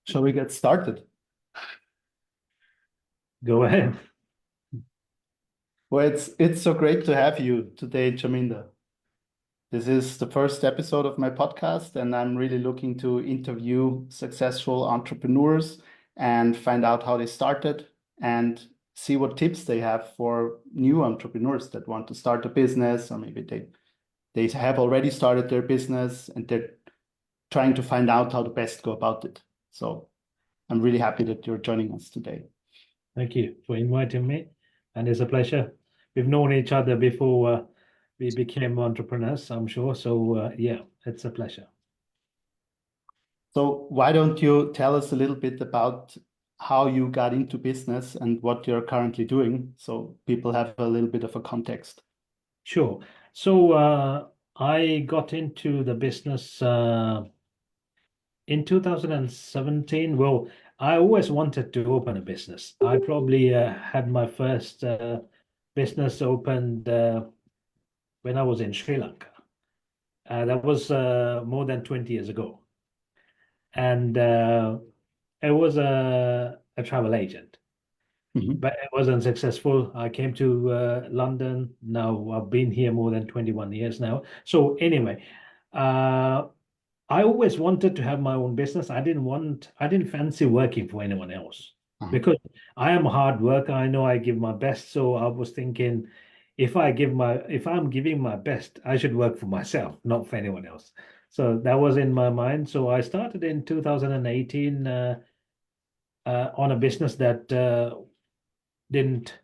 Shall we get started? Go ahead. Well, it's so great to have you today, Chaminda. This is the first episode of my podcast, and I'm really looking to interview successful entrepreneurs and find out how they started and see what tips they have for new entrepreneurs that want to start a business, or maybe they have already started their business and they're trying to find out how to best go about it. So I'm really happy that you're joining us today. Thank you for inviting me, and it's a pleasure. We've known each other before we became entrepreneurs, I'm sure. So yeah, it's a pleasure. So why don't you tell us a little bit about how you got into business and what you're currently doing so people have a little bit of a context? Sure. So I got into the business in 2017. Well, I always wanted to open a business. I probably had my first business opened when I was in Sri Lanka. That was more than 20 years ago. And I was a travel agent, Mhm. but it wasn't successful. I came to London. Now I've been here more than 21 years now. So anyway, uh, I always wanted to have my own business. I didn't fancy working for anyone else Uh-huh. because I am a hard worker. I know I give my best. So I was thinking, if I'm giving my best, I should work for myself, not for anyone else. So that was in my mind. So I started in 2018 on a business that didn't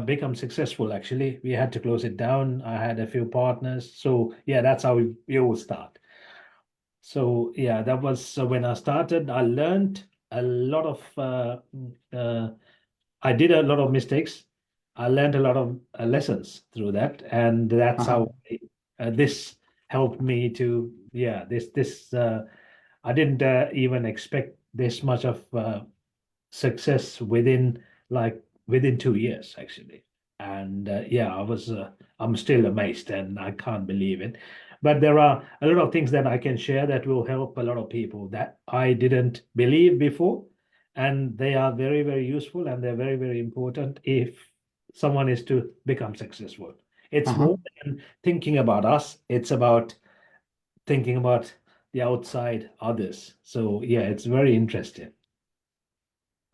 become successful. Actually, we had to close it down. I had a few partners. So yeah, that's how we all start. So yeah, that was when I started. I learned a lot of. I did a lot of mistakes. I learned a lot of lessons through that, and that's Uh-huh. how this helped me to. Yeah, this. I didn't even expect this much of success within 2 years actually. And yeah, I'm still amazed and I can't believe it. But there are a lot of things that I can share that will help a lot of people that I didn't believe before, and they are very, very useful, and they're very, very important if someone is to become successful. It's Uh-huh. more than thinking about us, it's about thinking about the outside others. So yeah, it's very interesting.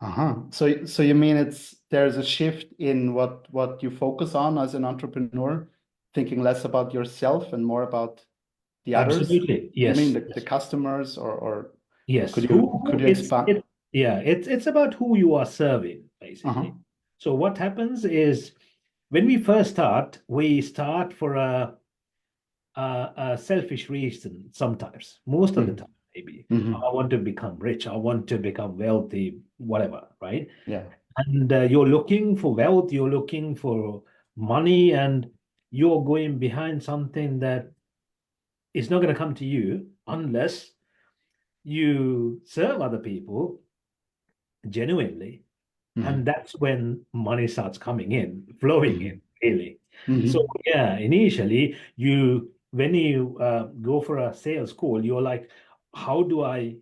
Uh-huh. So you mean there's a shift in what you focus on as an entrepreneur, thinking less about yourself and more about the others? Absolutely. You mean Yes. the customers or Yes. could Who you expand? yeah, it's about who you are serving, Uh-huh. basically. So what happens is when we first start, we start for a selfish reason sometimes, most of the Mm-hmm. time, maybe. Mm-hmm. I want to become rich, I want to become wealthy, whatever, right? Yeah. And you're looking for wealth, you're looking for money, and you're going behind something that is not going to come to you unless you serve other people genuinely, and Mm-hmm. that's when money starts coming in, flowing Mm-hmm. in, really. So Mm-hmm. yeah, initially you when you go for a sales call, you're like, how do I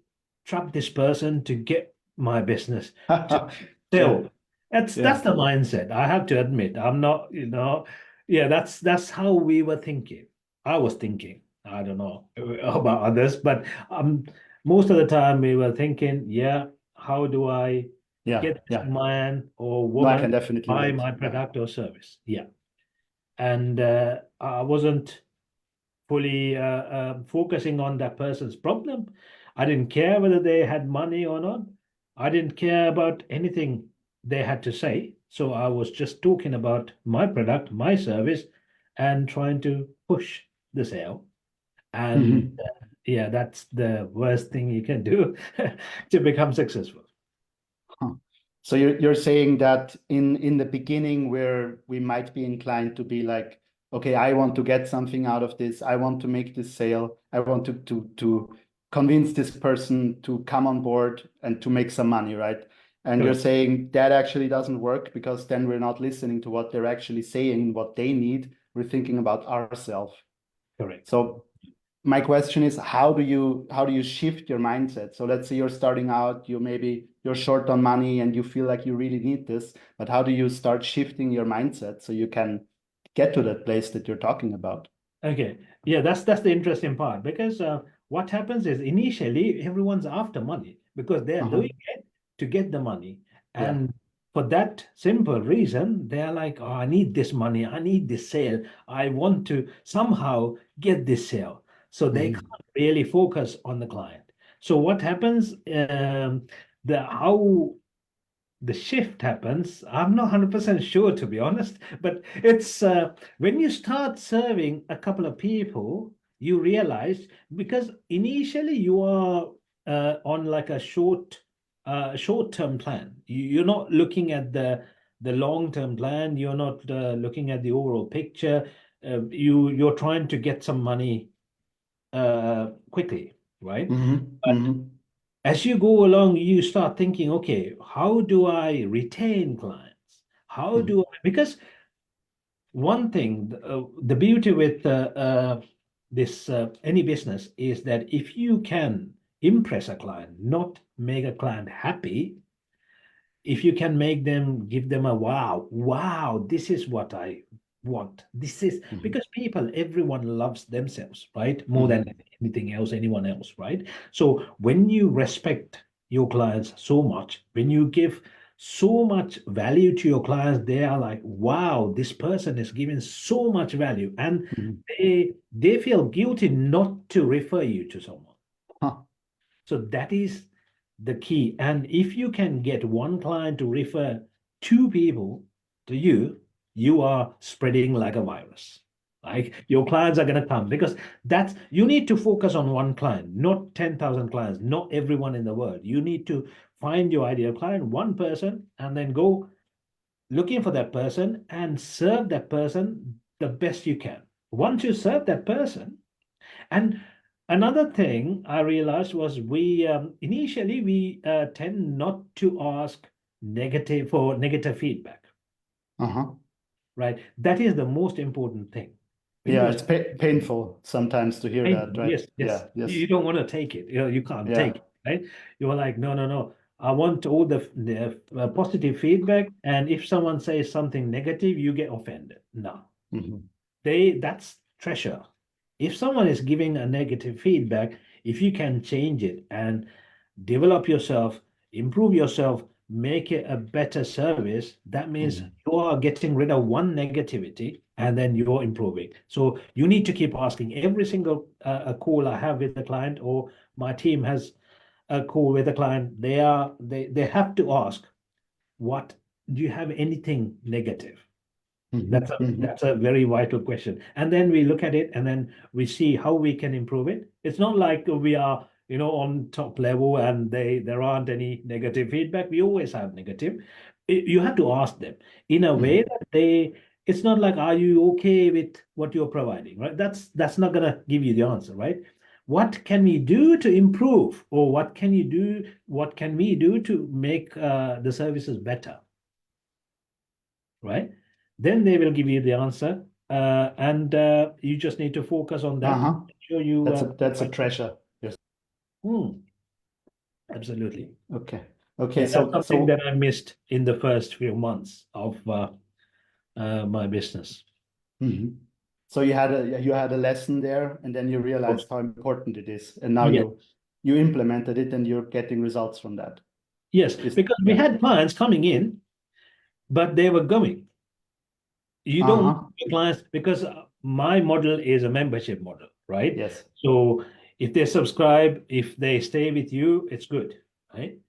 trap this person to get my business to Yeah. sell? That's Yeah. the mindset. I have to admit, I'm not, yeah, that's how we were thinking. I was thinking. I don't know about others, but most of the time we were thinking, yeah, how do I Yeah. get this Yeah. man or No, I woman can definitely buy relate. my Yeah. product or service? Yeah. And I wasn't fully focusing on that person's problem. I didn't care whether they had money or not. I didn't care about anything they had to say. So I was just talking about my product, my service, and trying to push the sale. And Mhm. yeah, that's the worst thing you can do to become successful. Huh. So you're saying that in the beginning where we might be inclined to be like, okay, I want to get something out of this. I want to make this sale. I want to convince this person to come on board and to make some money, right? And you're Correct. saying that actually doesn't work because then we're not listening to what they're actually saying, what they need. We're thinking about ourselves. Correct. So my question is, how do you shift your mindset? So let's say you're starting out, you're short on money and you feel like you really need this, but how do you start shifting your mindset so you can get to that place that you're talking about? Okay, yeah, that's the interesting part because what happens is initially everyone's after money because they're Uh-huh. doing it to get the money, Yeah. and for that simple reason, they're like, "Oh, I need this money, I need this sale, I want to somehow get this sale," so they Mhm. can't really focus on the client. So what happens? The how the shift happens, I'm not 100% sure to be honest, but it's when you start serving a couple of people, you realize because initially you are on like a short-term plan. You're not looking at the long-term plan. You're not looking at the overall picture. You're trying to get some money quickly, right? Mhm. But Mhm. as you go along, you start thinking, okay, how do I retain clients? How Mhm. do I, because one thing, the beauty with this any business is that if you can impress a client, not make a client happy, if you can make them give them a wow, this is what I want. This is Mhm. because people, everyone loves themselves, right? More than Mhm. anything else, anyone else, right? So when you respect your clients so much, when you give so much value to your clients, they are like, wow, this person is giving so much value, and Mhm. they feel guilty not to refer you to someone. Huh. So that is the key. And if you can get one client to refer two people to you, you are spreading like a virus. Like your clients are going to come because that's you need to focus on one client, not 10,000 clients, not everyone in the world. You need to find your ideal client, one person, and then go looking for that person and serve that person the best you can. Once you serve that person, and another thing I realized was we initially we tend not to ask negative feedback, Uh-huh. right? That is the most important thing. When Yeah, you it's painful sometimes to hear that, painful, right? yes, yes, Yeah, you yes. don't want to take it. You can't Yeah. take it, right? You're like, no, no, no. I want all the positive feedback, and if someone says something negative, you get offended. No, Mhm. that's treasure. If someone is giving a negative feedback, if you can change it and develop yourself, improve yourself, make it a better service, that means Mhm. you are getting rid of one negativity and then you're improving. So you need to keep asking every single a call I have with the client, or my team has a call with the client, they have to ask, what do you have anything negative? That's Mhm. a Mhm. that's a very vital question. And then we look at it and then we see how we can improve it. It's not like we are, on top level and there aren't any negative feedback. We always have negative. You have to ask them in a way Mhm. that it's not like, are you okay with what you're providing, right? That's not gonna give you the answer, right? What can we do to improve, or what can we do to make the services better? Right? Then they will give you the answer, and you just need to focus on that. Uh-huh. Make sure you That's a provide them. treasure. Yes. Absolutely. Okay. Okay. Yeah, that's something that So I missed in the first few months of my business. mhm. So you had a lesson there, and then you Cool. realized how important it is, and now Yeah. you implemented it, and you're getting results from that. Yes, Is because we Yeah. had clients coming in, but they were going. You don't want Uh-huh. your clients because my model is a membership model, right? Yes. So if they subscribe, if they stay with you, it's good, right?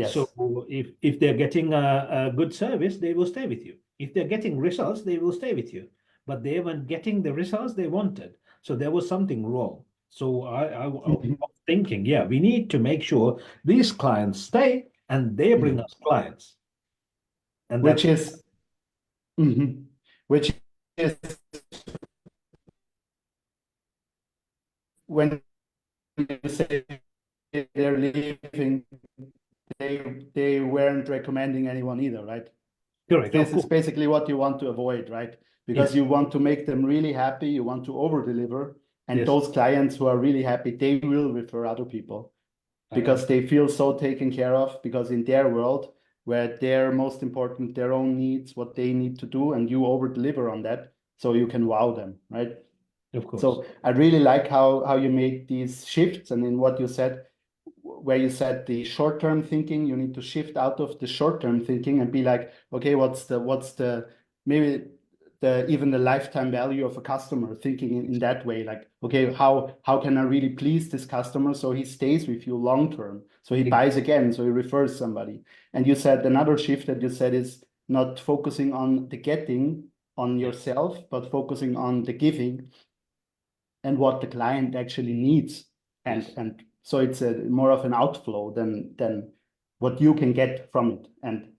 So Yes. if they're getting a good service, they will stay with you. If they're getting results, they will stay with you. But they weren't getting the results they wanted. So there was something wrong. So I was Mhm. thinking, yeah, we need to make sure these clients stay and they bring Mhm. us clients. And Which that's is mhm. Which is when you say they're leaving, they weren't recommending anyone either, right? correct, of This is course. basically what you want to avoid, right? Because Yes. you want to make them really happy, you want to over deliver, And Yes. those clients who are really happy, they will refer other people I like because they feel so taken care of, because in their world where they're most important, their own needs, what they need to do, and you over deliver on that, so you can wow them, right? of course. So I really like how you made these shifts, and in what you said, where you said the short-term thinking, you need to shift out of the short-term thinking and be like, okay, what's the maybe the even the lifetime value of a customer, thinking in that way, like, okay, how can I really please this customer so he stays with you long term, so he buys again, so he refers somebody. And you said another shift that you said is not focusing on the getting on Yeah. yourself, but focusing on the giving and what the client actually needs. And Yes. and so it's a more of an outflow than what you can get from it. And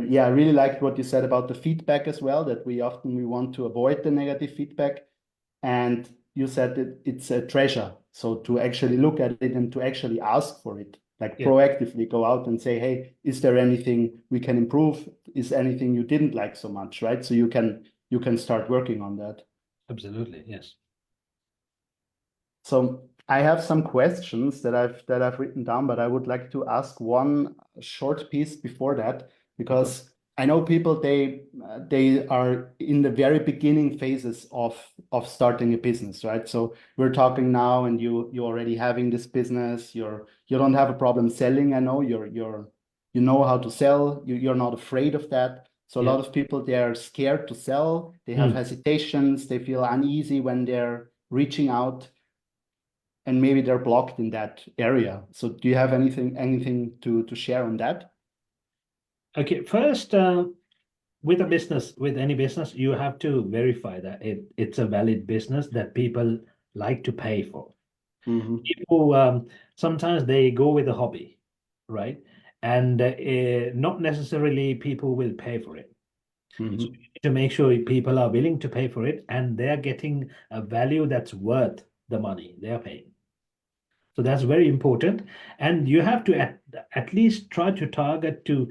yeah, I really liked what you said about the feedback as well, that we want to avoid the negative feedback. And you said that it's a treasure. So to actually look at it and to actually ask for it, like Yeah. proactively go out and say, hey, is there anything we can improve? Is anything you didn't like so much, right? So you can start working on that. Absolutely. Yes. So I have some questions that I've written down, but I would like to ask one short piece before that, Of course. because I know people they are in the very beginning phases of starting a business, right? So we're talking now, and you're already having this business. You don't have a problem selling. I know you know how to sell. You're not afraid of that. So a Yeah. lot of people, they are scared to sell. They have Mm. hesitations. They feel uneasy when they're reaching out, and maybe they're blocked in that area. So do you have anything to share on that? Okay. First, with a business, with any business, you have to verify that it's a valid business that people like to pay for. Mm-hmm. People sometimes they go with a hobby, right? And not necessarily people will pay for it. So Mm-hmm. you need to make sure people are willing to pay for it and they're getting a value that's worth the money they're paying. So that's very important. And you have to at least try to target to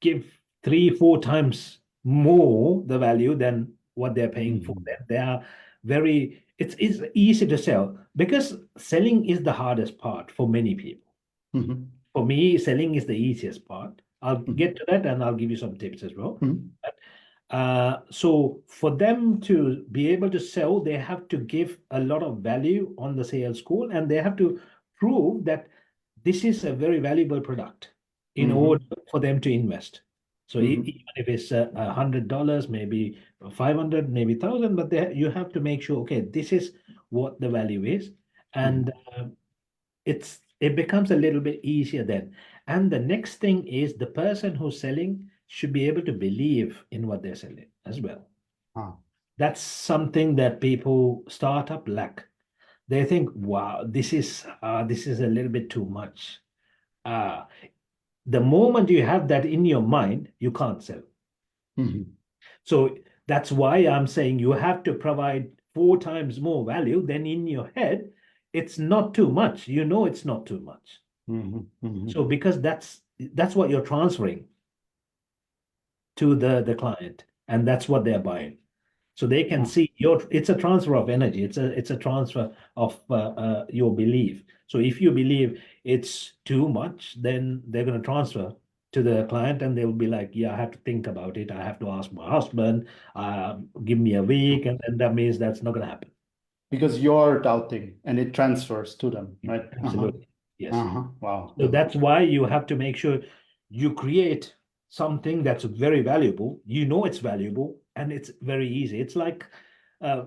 give 3, 4 times more the value than what they're paying for. Mm-hmm. They are it's easy to sell because selling is the hardest part for many people. Mm-hmm. For me, selling is the easiest part. I'll Mm-hmm. get to that and I'll give you some tips as well. Mm-hmm. So for them to be able to sell, they have to give a lot of value on the sales call, and they have to prove that this is a very valuable product in order Mm-hmm. for them to invest. So Mm-hmm. even if it's $100, maybe 500, maybe 1,000, but you have to make sure, okay, this is what the value is, Mm-hmm. and it becomes a little bit easier then. And the next thing is the person who's selling should be able to believe in what they're selling as well. Ah. That's something that people startup lack. They think, wow, this is a little bit too much. Uh, the moment you have that in your mind, you can't sell. Mm-hmm. So that's why I'm saying you have to provide 4 times more value than in your head. It's not too much. You know it's not too much. Mm-hmm. Mm-hmm. So because that's what you're transferring to the client, and that's what they're buying. So they can Ah. see it's a transfer of energy. It's a transfer of your belief. So if you believe it's too much, then they're going to transfer to the client, and they'll be like, "Yeah, I have to think about it. I have to ask my husband. Give me a week," and then that means that's not going to happen. Because you're doubting and it transfers to them, right? Uh-huh. Absolutely, yes. Uh-huh. Wow. So Uh-huh. that's why you have to make sure you create something that's very valuable. You know it's valuable and it's very easy. It's like uh,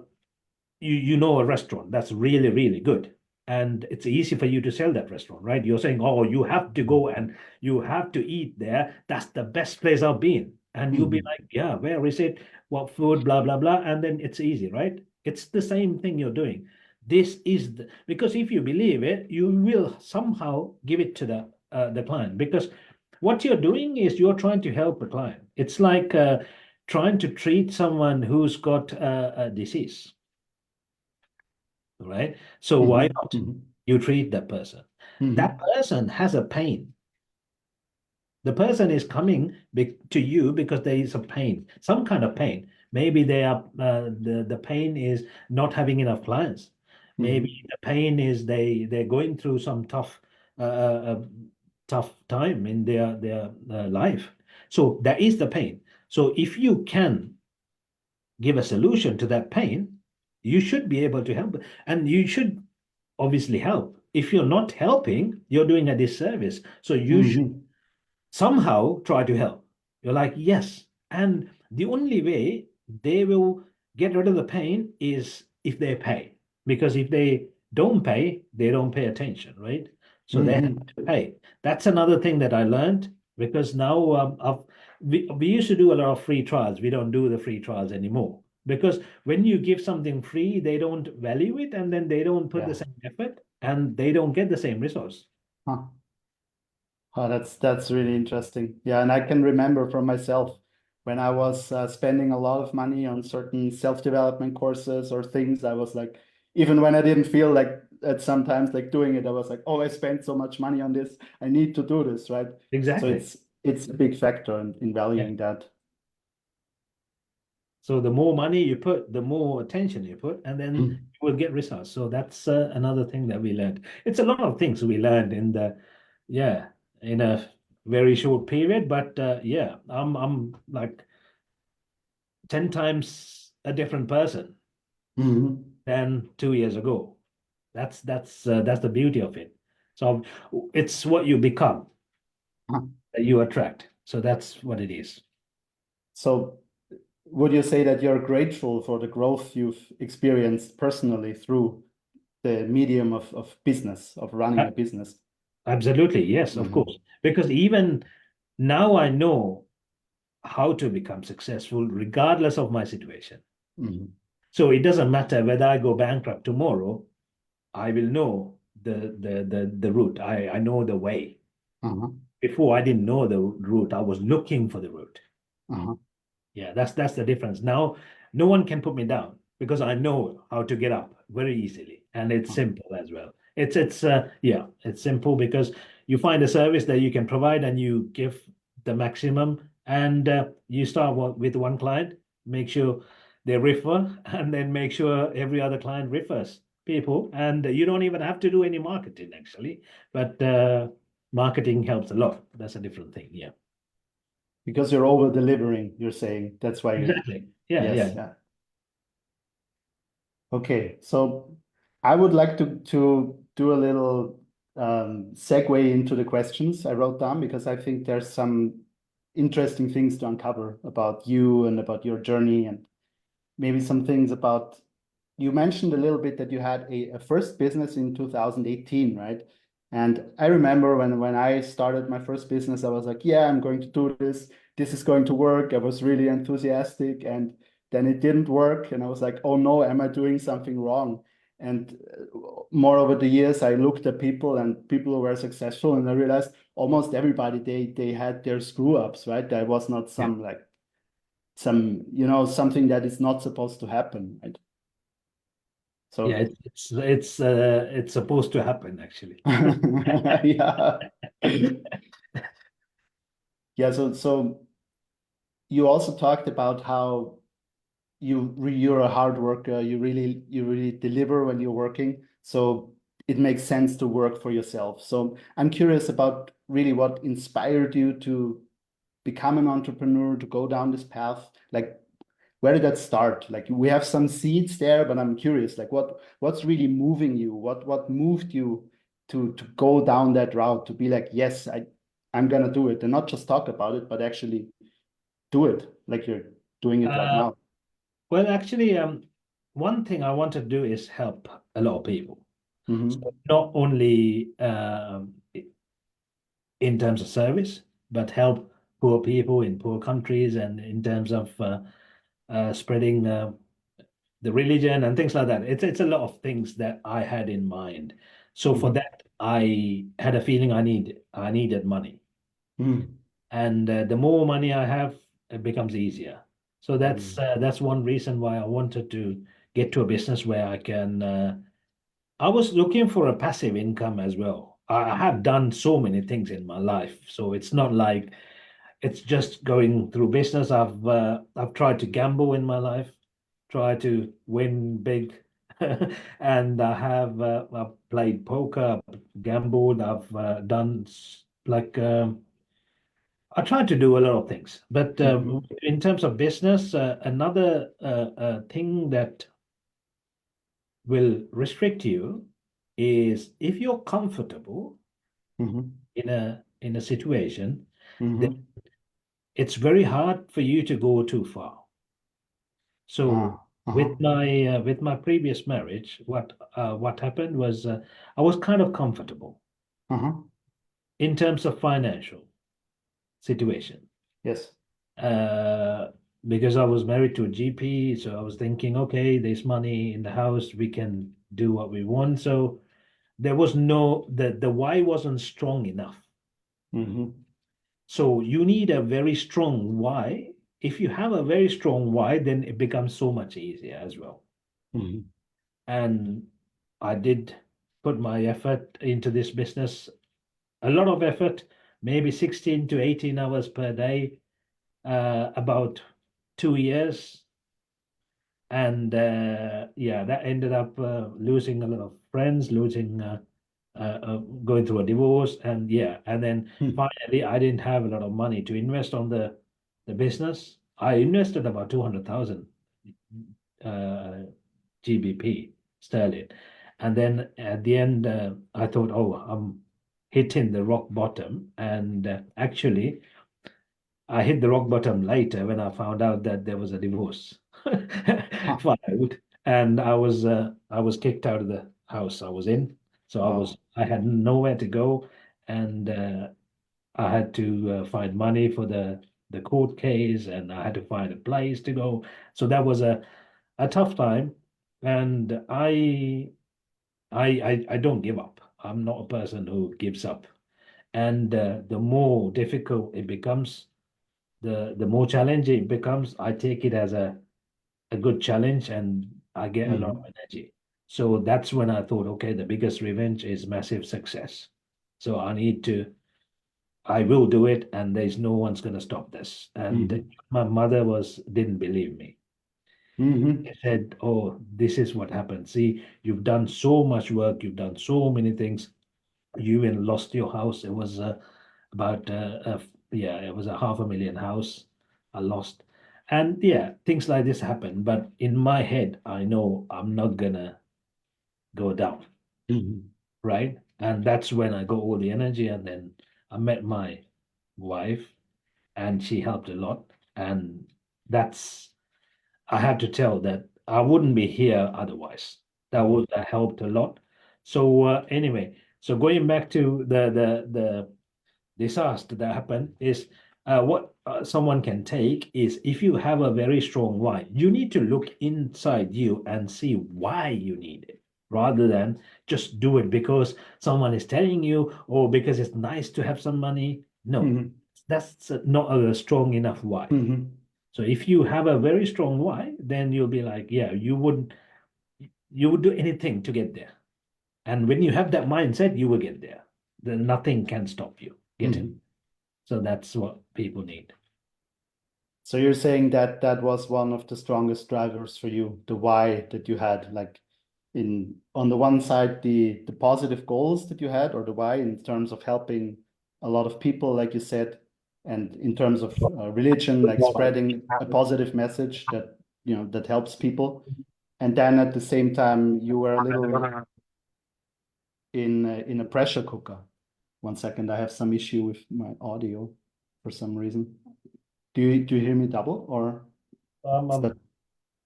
you know a restaurant that's really, really good. And it's easy for you to sell that restaurant, right? You're saying, oh, you have to go and you have to eat there. That's the best place I've been. And you'll be Mm-hmm. like, yeah, where is it? What food, blah, blah, blah. And then it's easy, right? It's the same thing you're doing. This is because if you believe it, you will somehow give it to the client because what you're doing is you're trying to help the client. It's like trying to treat someone who's got a disease, right? So why Mm-hmm. not? Mm-hmm. You treat that person. That Mm-hmm. person has a pain. The person is coming to you because there is a pain, some kind of pain. Maybe they are the pain is not having enough clients. Maybe Mhm. the pain is they're going through some tough time in their life. So that is the pain. So if you can give a solution to that pain, you should be able to help, and you should obviously help. If you're not helping, you're doing a disservice. So you should Mhm. somehow try to help. You're like, yes. And the only way they will get rid of the pain is if they pay. Because if they don't pay, they don't pay attention, right? So they have Mhm. to pay. That's another thing that I learned because now we used to do a lot of free trials. We don't do the free trials anymore. Because when you give something free, they don't value it and then they don't put the Yeah. same effort and they don't get the same results. Huh. Oh, that's really interesting. Yeah, and I can remember from myself when I was spending a lot of money on certain self-development courses or things, I was like, even when I didn't feel like at sometimes like doing it, I was like, oh, I spent so much money on this. I need to do this, right? So Exactly. it's a big factor in Yeah. valuing that. So the more money you put, the more attention you put, and then you will get results. So that's another thing that we learned. It's a lot of things we learned yeah, in a very short period. But yeah, I'm like 10 times a different person Mhm. than 2 years ago. That's the beauty of it. So it's what you become that you attract. So that's what it is. So would you say that you're grateful for the growth you've experienced personally through the medium of business, of running Uh, a business? Absolutely, yes, of Mhm. course. Because even now I know how to become successful regardless of my situation. Mhm. So it doesn't matter whether I go bankrupt tomorrow, I will know the route. I know the way. Uh-huh. Before I didn't know the route, I was looking for the route. Uh-huh. Yeah, that's the difference. Now no one can put me down because I know how to get up very easily. And it's Uh-huh. simple as well. It's yeah, it's simple because you find a service that you can provide and you give the maximum and you start with one client, make sure they refer and then make sure every other client refers people and you don't even have to do any marketing actually, but marketing helps a lot. That's a different thing. Yeah. Because you're over delivering, you're saying. That's why you, Exactly. Yeah, yes, yeah. yeah. Okay. So I would like to do a little segue into the questions I wrote down because I think there's some interesting things to uncover about you and about your journey and maybe some things about you mentioned a little bit that you had a first business in 2018, right? And I remember when I started my first business, I was like, yeah, I'm going to do this. This is going to work. I was really enthusiastic, and then it didn't work. And I was like, oh no, am I doing something wrong? And more over the years, I looked at people and people who were successful, and I realized almost everybody they had their screw ups, right? There was not Yeah. some like something that is not supposed to happen, right? Yeah, So it's supposed to happen actually. yeah. Yeah, so you also talked about how you're a hard worker, you really deliver when you're working. So it makes sense to work for yourself. So I'm curious about really what inspired you to become an entrepreneur, to go down this path. Like where did that start? Like we have some seeds there, but I'm curious, like what's really moving you? What moved you to go down that route, to be like, yes, I'm gonna do it, and not just talk about it, but actually do it, like you're doing it right Uh, now. well, actually, one thing I want to do is help a lot of people. So Hmm. not only in terms of service, but help poor people in poor countries and in terms of spreading the religion and things like that. It's a lot of things that I had in mind. So for Hmm. that, I had a feeling I needed money. Hmm. And the more money I have, it becomes easier. So Hmm. that's one reason why I wanted to get to a business where I can. I was looking for a passive income as well. I have done so many things in my life, so it's not like it's just going through business. I've tried to gamble in my life, try to win big and I've played poker, gambled. I've done like I tried to do a lot of things, but Mhm. in terms of business, another thing that will restrict you is if you're comfortable Mhm. in a situation, then Mhm. it's very hard for you to go too far. So Ah. Uh-huh. with my previous marriage, what happened was I was kind of comfortable Uh-huh. in terms of financial situation. Yes. Uh, because I was married to a GP, so I was thinking, okay, there's money in the house, we can do what we want. So there was no the why wasn't strong enough. Mhm. So you need a very strong why. If you have a very strong why, then it becomes so much easier as well. Mhm. And I did put my effort into this business, a lot of effort, maybe 16 to 18 hours per day, about 2 years. And yeah, that ended up losing a lot of friends, losing, going through a divorce. And yeah, and then Hmm. finally, I didn't have a lot of money to invest on the business. I invested about 200,000 uh, GBP sterling. And then at the end, I thought, oh, I'm hitting the rock bottom. And actually, I hit the rock bottom later when I found out that there was a divorce Huh. filed, and I was kicked out of the house I was in. So Wow. I had nowhere to go, and I had to find money for the court case, and I had to find a place to go. So that was a tough time, and I don't give up. I'm not a person who gives up, and the more difficult it becomes, the more challenging it becomes, I take it as a good challenge and I get a lot of Mhm. energy. So that's when I thought, okay, the biggest revenge is massive success. So I will do it, and there's no one's gonna stop this. And Mhm. my mother didn't believe me. She Mhm. said, oh, this is what happened. See, you've done so much work, you've done so many things. You even lost your house. It was about yeah, it was a 500,000 house I lost. And yeah, things like this happen. But in my head, I know I'm not gonna go down, Mhm. right? And that's when I got all the energy. And then I met my wife, and she helped a lot. And that's I had to tell that I wouldn't be here otherwise. That Mhm. would have helped a lot. So anyway, so going back to the disaster that happened is what someone can take is if you have a very strong why, you need to look inside you and see why you need it rather than just do it because someone is telling you or because it's nice to have some money. No, Mhm. that's not a strong enough why. Mhm. So if you have a very strong why, then you'll be like, yeah, you would do anything to get there. And when you have that mindset, you will get there. Then nothing can stop you getting. Mhm. So that's what people need. So you're saying that that was one of the strongest drivers for you, the why that you had, like in on the one side, the positive goals that you had, or the why in terms of helping a lot of people, like you said, and in terms of religion, like spreading a positive message that that helps people. And then at the same time, you were a little in a pressure cooker. One second, I have some issue with my audio for some reason. Do you hear me double or is that I'm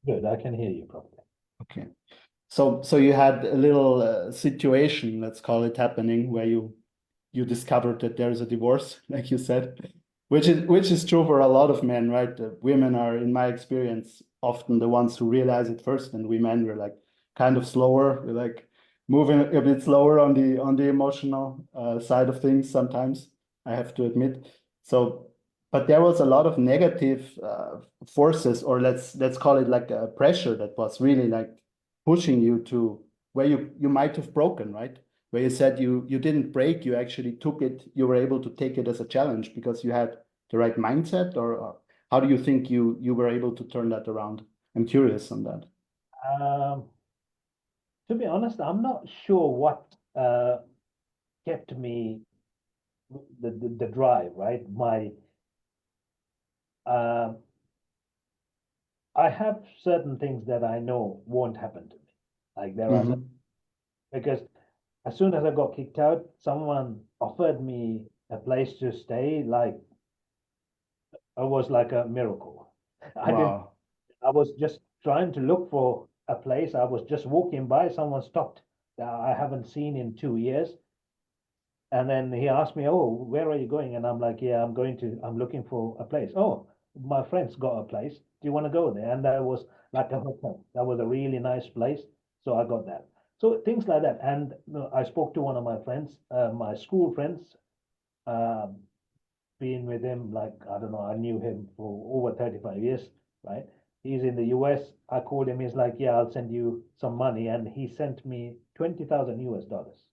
good. I can hear you properly. okay? So you had a little situation, let's call it, happening where you discovered that there is a divorce, like you said, which is true for a lot of men, right? Women are, in my experience, often the ones who realize it first, and we men were like kind of slower, we're like moving a bit slower on the emotional side of things sometimes, I have to admit. So, but there was a lot of negative forces, or let's call it like a pressure that was really like pushing you to where you might have broken, right? Where you said you didn't break, you actually took it, you were able to take it as a challenge because you had the right mindset, or how do you think you were able to turn that around? I'm curious on that. Um, To be honest, I'm not sure what kept me the drive, right? Uh, I have certain things that I know won't happen to me. Like there are Mm-hmm. because as soon as I got kicked out, someone offered me a place to stay. Like it was like a miracle. I didn't. Wow. I was just trying to look for a place. I was just walking by. Someone stopped. I haven't seen in 2 years. And then he asked me, "Oh, where are you going?" And I'm like, "Yeah, I'm looking for a place." "Oh, my friend's got a place. Do you want to go there?" And that was like a hotel. That was a really nice place. So I got that. So things like that. And I spoke to one of my friends, my school friends, uh, been with him like, I don't know, I knew him for over 35 years, right? He's in the US. I called him. He's like, "Yeah, I'll send you some money." And he sent me 20,000 US dollars.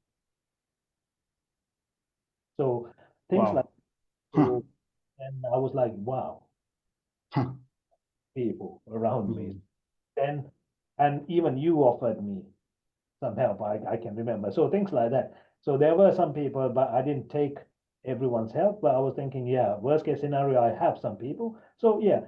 So things like, Wow. Huh. so, and I was like, wow, Huh. people around me. Mm. Then, and even you offered me some help. I can remember. So things like that. So there were some people, but I didn't take everyone's help. But I was thinking, yeah, worst case scenario, I have some people. So yeah,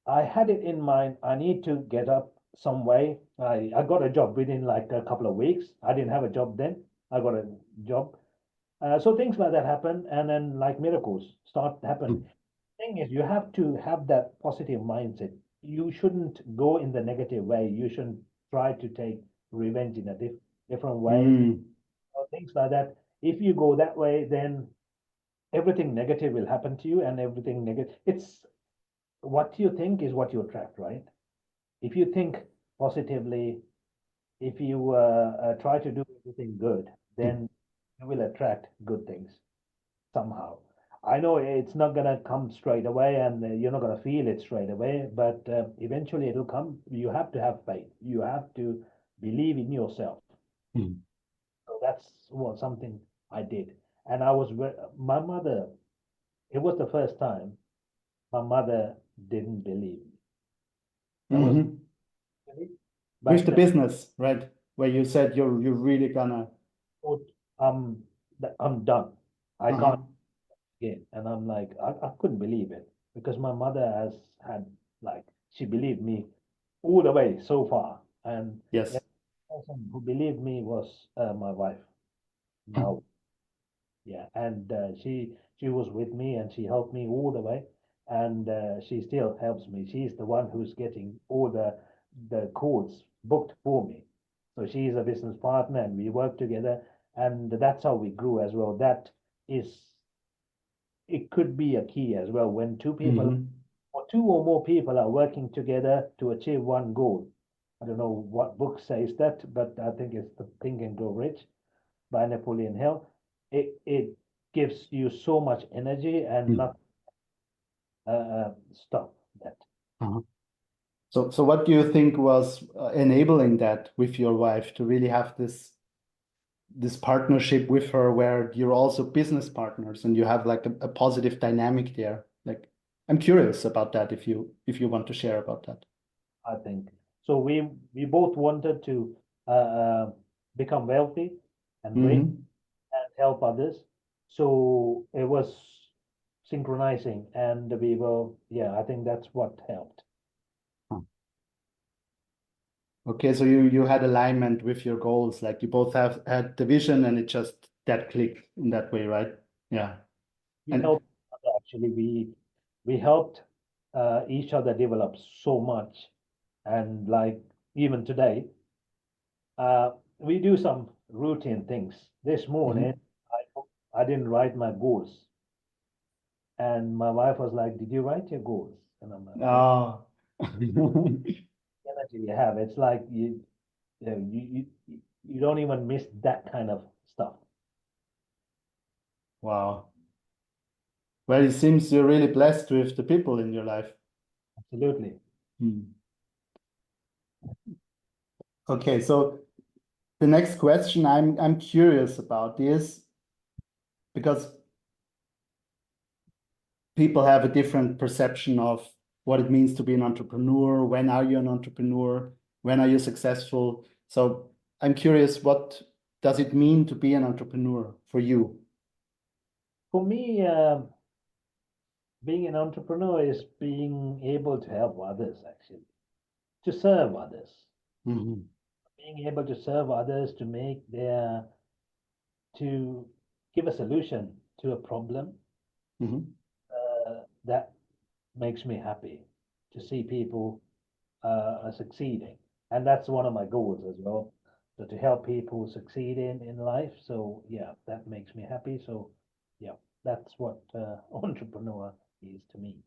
I had it in mind. I need to get up some way. I got a job within like a couple of weeks. I didn't have a job then. I got a job. So things like that happen, and then like miracles start Mm. happening. Thing is, you have to have that positive mindset. You shouldn't go in the negative way. You shouldn't try to take revenge in a different way Mm. or things like that. If you go that way, then everything negative will happen to you, and everything negative. It's what you think is what you attract, right? If you think positively, if you try to do everything good, Mm. then you will attract good things somehow. I know it's not gonna come straight away, and you're not gonna feel it straight away, but eventually it'll come. You have to have faith. You have to believe in yourself. Mm. So that's what something I did, and I was my mother. It was the first time my mother didn't believe me. That was Mm-hmm. With but the business, right? Where you said you're really gonna. thought, um, I'm done. I can't Uh-huh. again. And I'm like, I couldn't believe it because my mother has had like she believed me all the way so far, and the Yes. person who believed me was my wife. Now, yeah, and she was with me and she helped me all the way, and she still helps me. She's the one who's getting all the calls booked for me. So she's a business partner, and we work together, and that's how we grew as well. That is, it could be a key as well when two people Mm-hmm. or two or more people are working together to achieve one goal. I don't know what book says that, but I think it's the Think and Grow Rich by Napoleon Hill. It gives you so much energy and not stop that. Uh-huh. So what do you think was enabling that with your wife to really have this partnership with her where you're also business partners and you have like a positive dynamic there? Like, I'm curious about that if you want to share about that. I think so. We both wanted to uh, uh, become wealthy and rich Mm-hmm. and help others. So it was synchronizing, and we were, yeah, I think that's what helped. Okay, so you had alignment with your goals, like you both have had the vision and it just that click in that way, right? Yeah. We And helped actually. We helped each other develop so much, and like even today, uh, we do some routine things. This morning, mhm. I didn't write my goals, and my wife was like, "Did you write your goals?" And I'm like, "Oh, Oh. energy you have. It's like you know, you don't even miss that kind of stuff." Wow. Well, it seems you're really blessed with the people in your life. Absolutely. Hmm. Okay, so the next question I'm curious about is because people have a different perception of what it means to be an entrepreneur. When are you an entrepreneur? When are you successful? So I'm curious, what does it mean to be an entrepreneur for you? For me, being an entrepreneur is being able to help others, actually, to serve others, Mhm. being able to serve others to give a solution to a problem Mhm. that makes me happy to see people are succeeding. And that's one of my goals as well. So to help people succeed in life. So yeah, that makes me happy. So yeah, that's what entrepreneur is to me.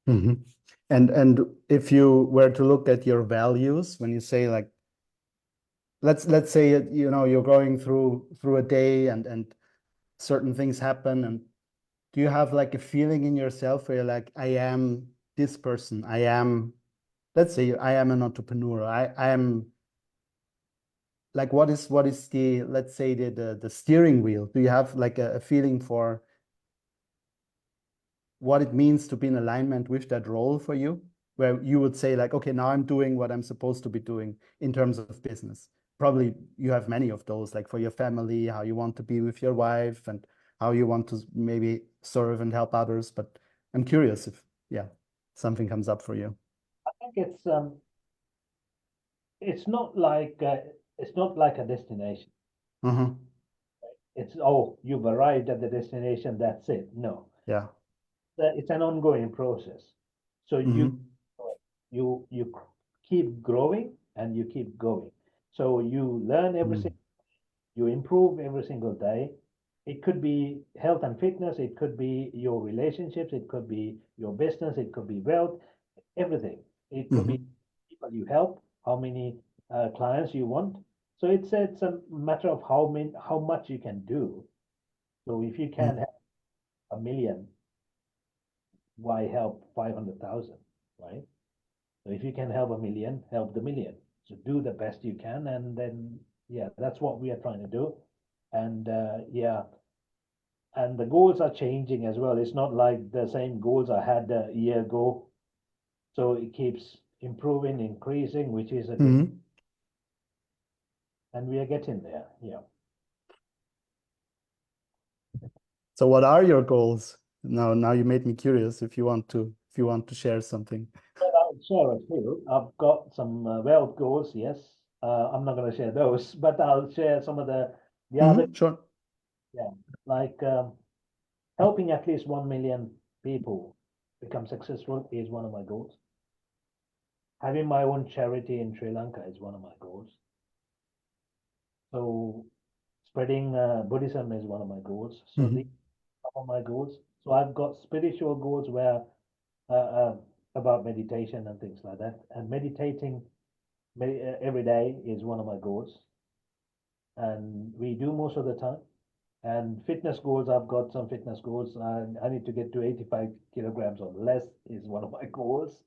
Mhm. And if you were to look at your values, when you say like, let's say you're going through a day and certain things happen, and do you have like a feeling in yourself where you're like, I am this person, I am, let's say I am an entrepreneur, I am like, what is the, let's say, the steering wheel? Do you have like a feeling for what it means to be in alignment with that role for you, where you would say like, okay, now I'm doing what I'm supposed to be doing in terms of business? Probably you have many of those, like for your family, how you want to be with your wife and how you want to maybe serve and help others. But I'm curious if, yeah, something comes up for you. I think it's not like a destination. Uh-huh. It's, oh, you've arrived at the destination, that's it. No, Yeah. it's an ongoing process. So Mm-hmm. you keep growing and you keep going. So you learn everything, you improve every single day. It could be health and fitness, it could be your relationships, it could be your business, it could be wealth, everything. It could be Mm-hmm. people you help, how many clients you want. So it's a matter of how much you can do. So if you can Mm-hmm. help a million, why help 500,000, right? So if you can help a million, help the million. So do the best you can, and then yeah, that's what we are trying to do. And yeah, and the goals are changing as well. It's not like the same goals I had a year ago. So it keeps improving, increasing, which is a good, Mm-hmm. and we are getting there. Yeah. So what are your goals? Now you made me curious if you want to share something. But I'll share a few. I've got some wealth goals. Yes, I'm not going to share those, but I'll share some of the other. Mm-hmm. Sure. Yeah, like helping at least 1 million people become successful is one of my goals. Having my own charity in Sri Lanka is one of my goals. So spreading Buddhism is one of my goals. So these Mm-hmm. are some of my goals. So I've got spiritual goals where uh, uh, about meditation and things like that. And meditating every day is one of my goals, and we do most of the time. And fitness goals, I've got some fitness goals. I need to get to 85 kilograms or less is one of my goals.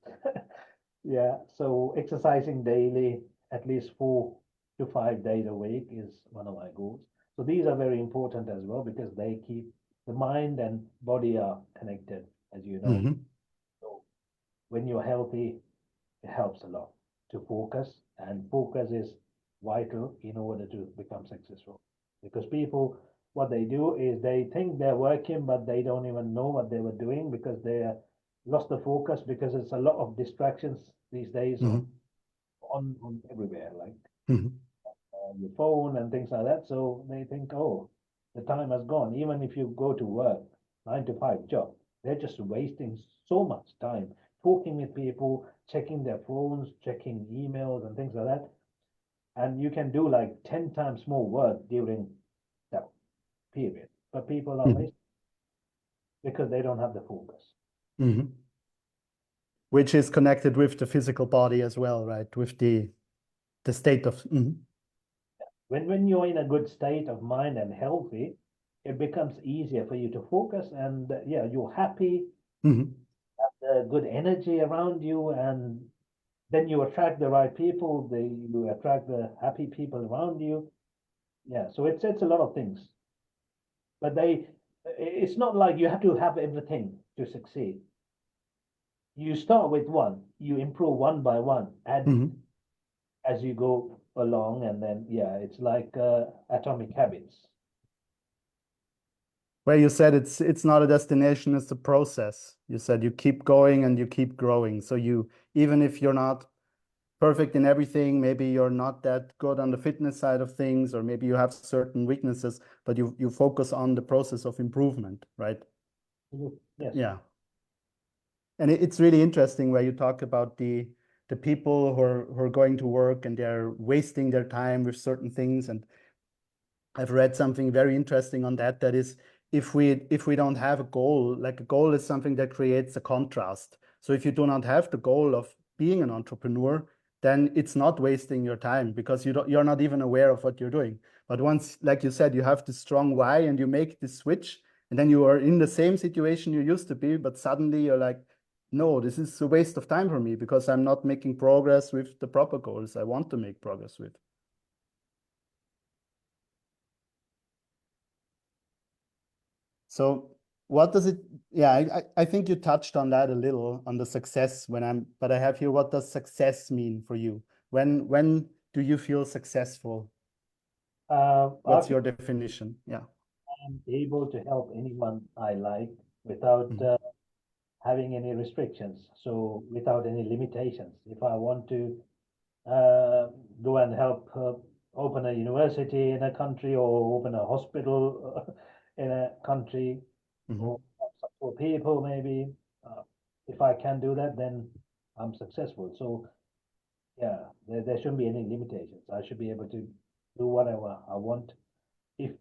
Yeah, so exercising daily, at least 4 to 5 days a week is one of my goals. So these are very important as well because they keep the mind and body are connected, as you know. Mm-hmm. So when you're healthy, it helps a lot to focus, and focus is vital in order to become successful. Because people, what they do is they think they're working, but they don't even know what they were doing because they lost the focus because it's a lot of distractions these days Mm-hmm. on everywhere, like Mm-hmm. your phone and things like that. So they think, oh, the time has gone. Even if you go to work, 9 to 5 job, they're just wasting so much time talking with people, checking their phones, checking emails and things like that. And you can do like 10 times more work during that period. But people are Mm-hmm. wasting because they don't have the focus. Mm-hmm. Which is connected with the physical body as well, right? With the state of. Mhm. When you're in a good state of mind and healthy, it becomes easier for you to focus, and yeah, you're happy, Mhm. good energy around you, and then you attract the right people, you attract the happy people around you. Yeah, so it's a lot of things, but it's not like you have to have everything to succeed. You start with one, you improve one by one, add Mhm. as you go along, and then yeah, it's like atomic habits. Where you said it's not a destination, it's a process. You said you keep going and you keep growing. So you, even if you're not perfect in everything, maybe you're not that good on the fitness side of things, or maybe you have certain weaknesses, but you focus on the process of improvement, right? Yes. Yeah. And it's really interesting where you talk about the people who are going to work and they're wasting their time with certain things. And I've read something very interesting on that. That is, if we don't have a goal, like a goal is something that creates a contrast. So if you do not have the goal of being an entrepreneur, then it's not wasting your time because you're not even aware of what you're doing. But once, like you said, you have this strong why and you make this switch, and then you are in the same situation you used to be, but suddenly you're like, no, this is a waste of time for me because I'm not making progress with the proper goals I want to make progress with. So what does it, yeah, I think you touched on that a little on the success but I have here, what does success mean for you? When do you feel successful? I What's feel your definition? Yeah. I'm able to help anyone I like without Mhm. having any restrictions, so without any limitations. If I want to go and help open a university in a country, or open a hospital in a country, Mhm. or support people maybe, uh, if I can do that, then I'm successful. So yeah, there shouldn't be any limitations. I should be able to do whatever I want. If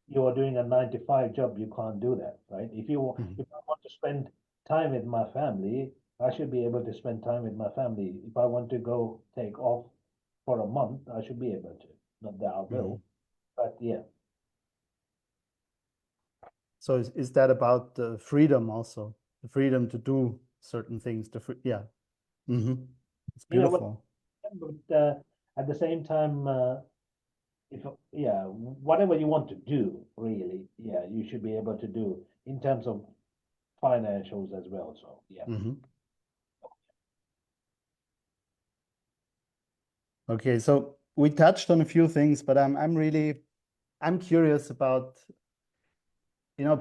you are doing a 9 to 5 job, you can't do that, right? Mhm. If I want to spend time with my family, I should be able to spend time with my family. If I want to go take off for a month, I should be able to. Not that I will, Mhm. but yeah. So is that about the freedom also? The freedom to do certain things, yeah. Mhm. It's Yeah, well, beautiful. but at the same time, if yeah, whatever you want to do, really, yeah, you should be able to do in terms of financials as well. So yeah. Mhm. Okay, so we touched on a few things, but I'm curious about,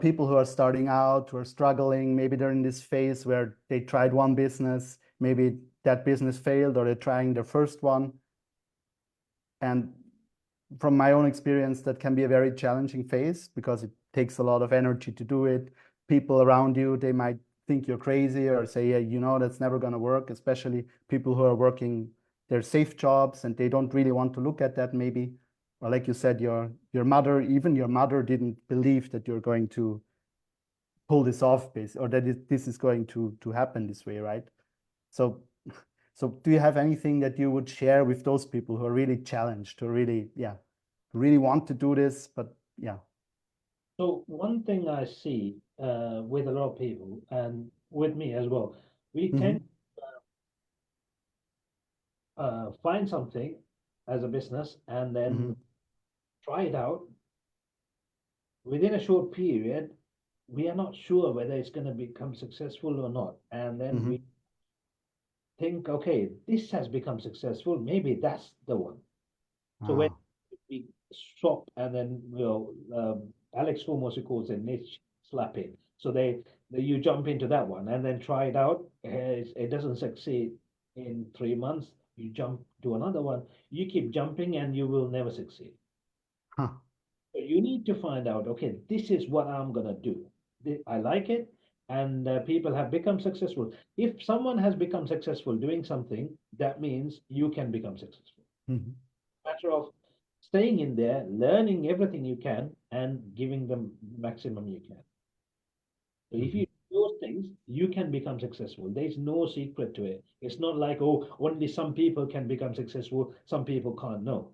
people who are starting out, who are struggling. Maybe they're in this phase where they tried one business, maybe that business failed, or they're trying their first one. And from my own experience, that can be a very challenging phase because it takes a lot of energy to do it. People around you, they might think you're crazy or say, yeah, that's never going to work, especially people who are working their safe jobs and they don't really want to look at that maybe. Or like you said, even your mother didn't believe that you're going to pull this off, or that this is going to happen this way, right? So, so do you have anything that you would share with those people who are really challenged, who really, yeah, who really want to do this, but yeah. So one thing I see with a lot of people, and with me as well, we tend Hmm. find something as a business and then Hmm. try it out within a short period. We are not sure whether it's going to become successful or not, and then we Hmm. think, okay, this has become successful, maybe that's the one. So when Ah. we swap, and then Alex Formosi calls it niche slapping. So you jump into that one and then try it out. It doesn't succeed in 3 months. You jump to another one. You keep jumping and you will never succeed. Huh. So you need to find out, okay, this is what I'm gonna do. I like it, and people have become successful. If someone has become successful doing something, that means you can become successful. Mhm. Matter of staying in there, learning everything you can, and giving them maximum you can. So if you Mhm. do those things, you can become successful. There's no secret to it. It's not like, oh, only some people can become successful, some people can't. No.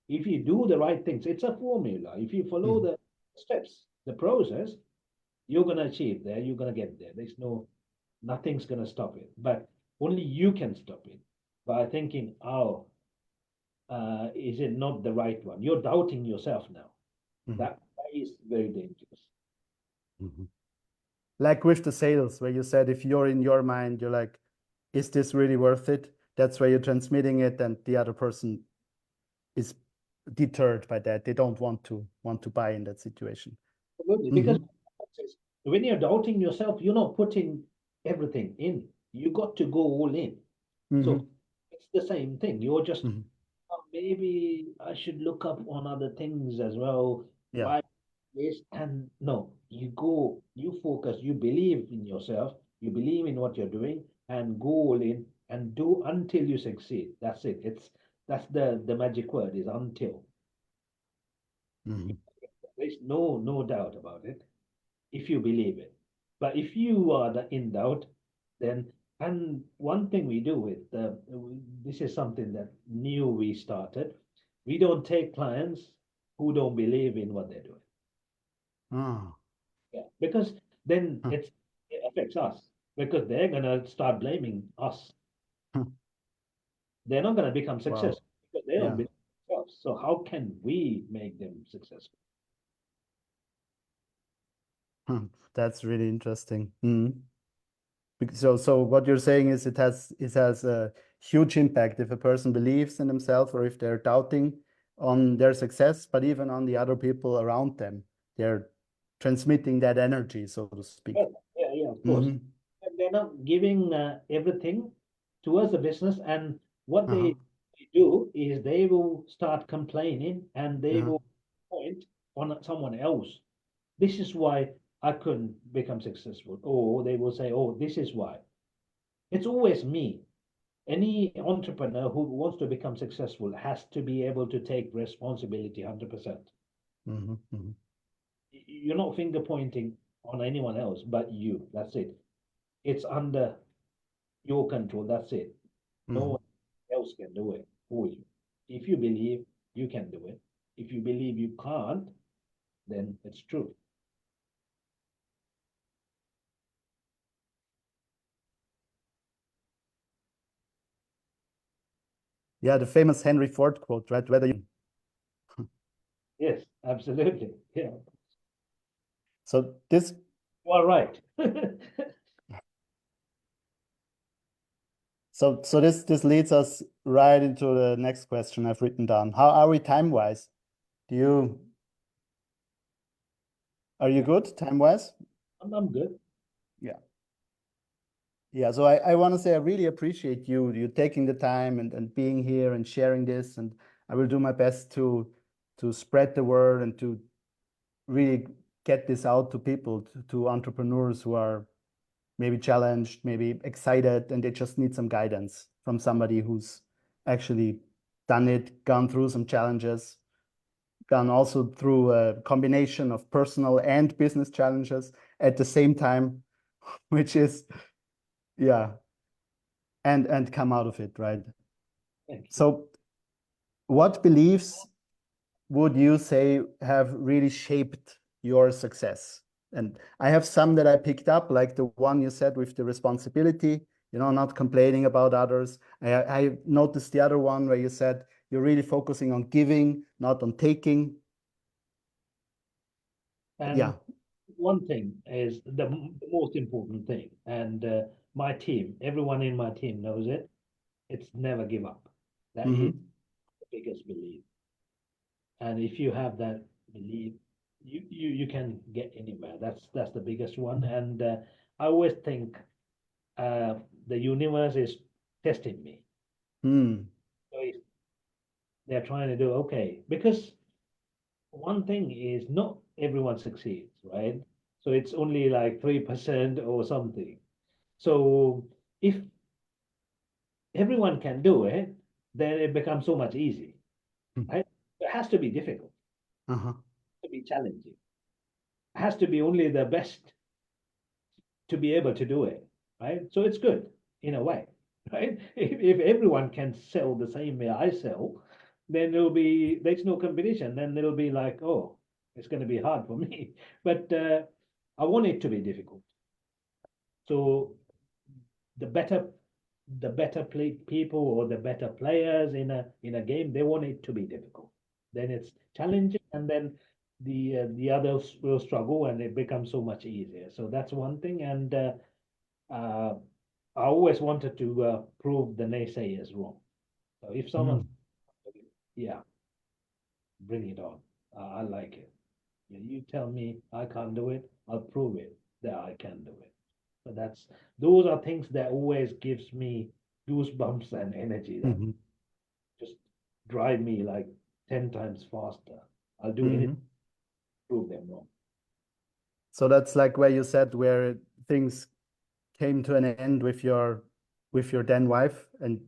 If you do the right things, it's a formula. If you follow Mhm. the steps, the process, you're gonna achieve there, you're gonna get there. Nothing's gonna stop it. But only you can stop it by thinking, oh, is it not the right one? You're doubting yourself now. Mhm. That is very dangerous. Mhm. Like with the sales, where you said if you're in your mind, you're like, is this really worth it? that's where you're transmitting it, and the other person is deterred by that. They don't want to buy in that situation. Absolutely, because when you're doubting yourself, you're not putting everything in. You got to go all in. So it's the same thing. You're just maybe I should look up on other things as well. Yeah. Why this? And no, you go, you focus, you believe in yourself, you believe in what you're doing, and go all in and do until you succeed. That's it. That's the magic word is until. There's no doubt about it if you believe it. But if you are in doubt, then and one thing we do with this is something that new we started. We don't take clients who don't believe in what they're doing. Oh. Yeah, because then it affects us because they're gonna start blaming us. They're not gonna become Wow. successful because they don't Yeah. believe in themselves. So how can we make them successful? That's really interesting. So what you're saying is it has a huge impact if a person believes in themselves or if they're doubting on their success, but even on the other people around them. They're transmitting that energy, so to speak. Yeah, of course. And they're not giving everything towards the business. And what they do is they will start complaining and they will point on someone else. This is why I couldn't become successful. Or they will say, oh, this is why. It's always me. Any entrepreneur who wants to become successful has to be able to take responsibility 100%. You're not finger pointing on anyone else but you. That's it. It's under your control. That's it. No one else can do it for you. If you believe you can do it, if you believe you can't, then it's true. Yeah, the famous Henry Ford quote, right? Whether you Yes, absolutely. Yeah, so this you are right. this leads us right into the next question I've written down. How are we time-wise? Are you good time-wise? I'm good. Yeah. Yeah, so I want to say I really appreciate you taking the time and being here and sharing this, and I will do my best to spread the word and to really get this out to people, to entrepreneurs who are maybe challenged, maybe excited, and they just need some guidance from somebody who's actually done it, gone through some challenges, gone also through a combination of personal and business challenges at the same time, which is, yeah, and come out of it, right? Thank you. So, what beliefs would you say have really shaped your success? And I have some that I picked up, like the one you said with the responsibility, not complaining about others. I noticed the other one where you said you're really focusing on giving, not on taking. And Yeah. one thing is the most important thing, and my team, everyone in my team knows it. It's never give up. That is the biggest belief. And if you have that belief, you can get anywhere. That's the biggest one. And I always think uh, the universe is testing me. So if they're trying to do okay, because one thing is not everyone succeeds, right? So it's only like 3% or something. So if everyone can do it, then it becomes so much easy, right? It has to be difficult, to be challenging. It has to be only the best to be able to do it, right? So it's good in a way, right? If everyone can sell the same way I sell, then there's no competition. Then it'll be like, oh, it's going to be hard for me. But I want it to be difficult. So the better people or the better players in a game, they want it to be difficult. Then it's challenging, and then the others will struggle, and it becomes so much easier. So that's one thing, and uh, I always wanted to prove the naysayers wrong. So if someone, yeah, bring it on. I like it. You tell me I can't do it, I'll prove it that I can do it. So those are things that always gives me goosebumps and energy that Mm-hmm. just drive me like 10 times faster. I'll do anything Mm-hmm. to prove them wrong. So that's like where you said where things came to an end with your then wife, and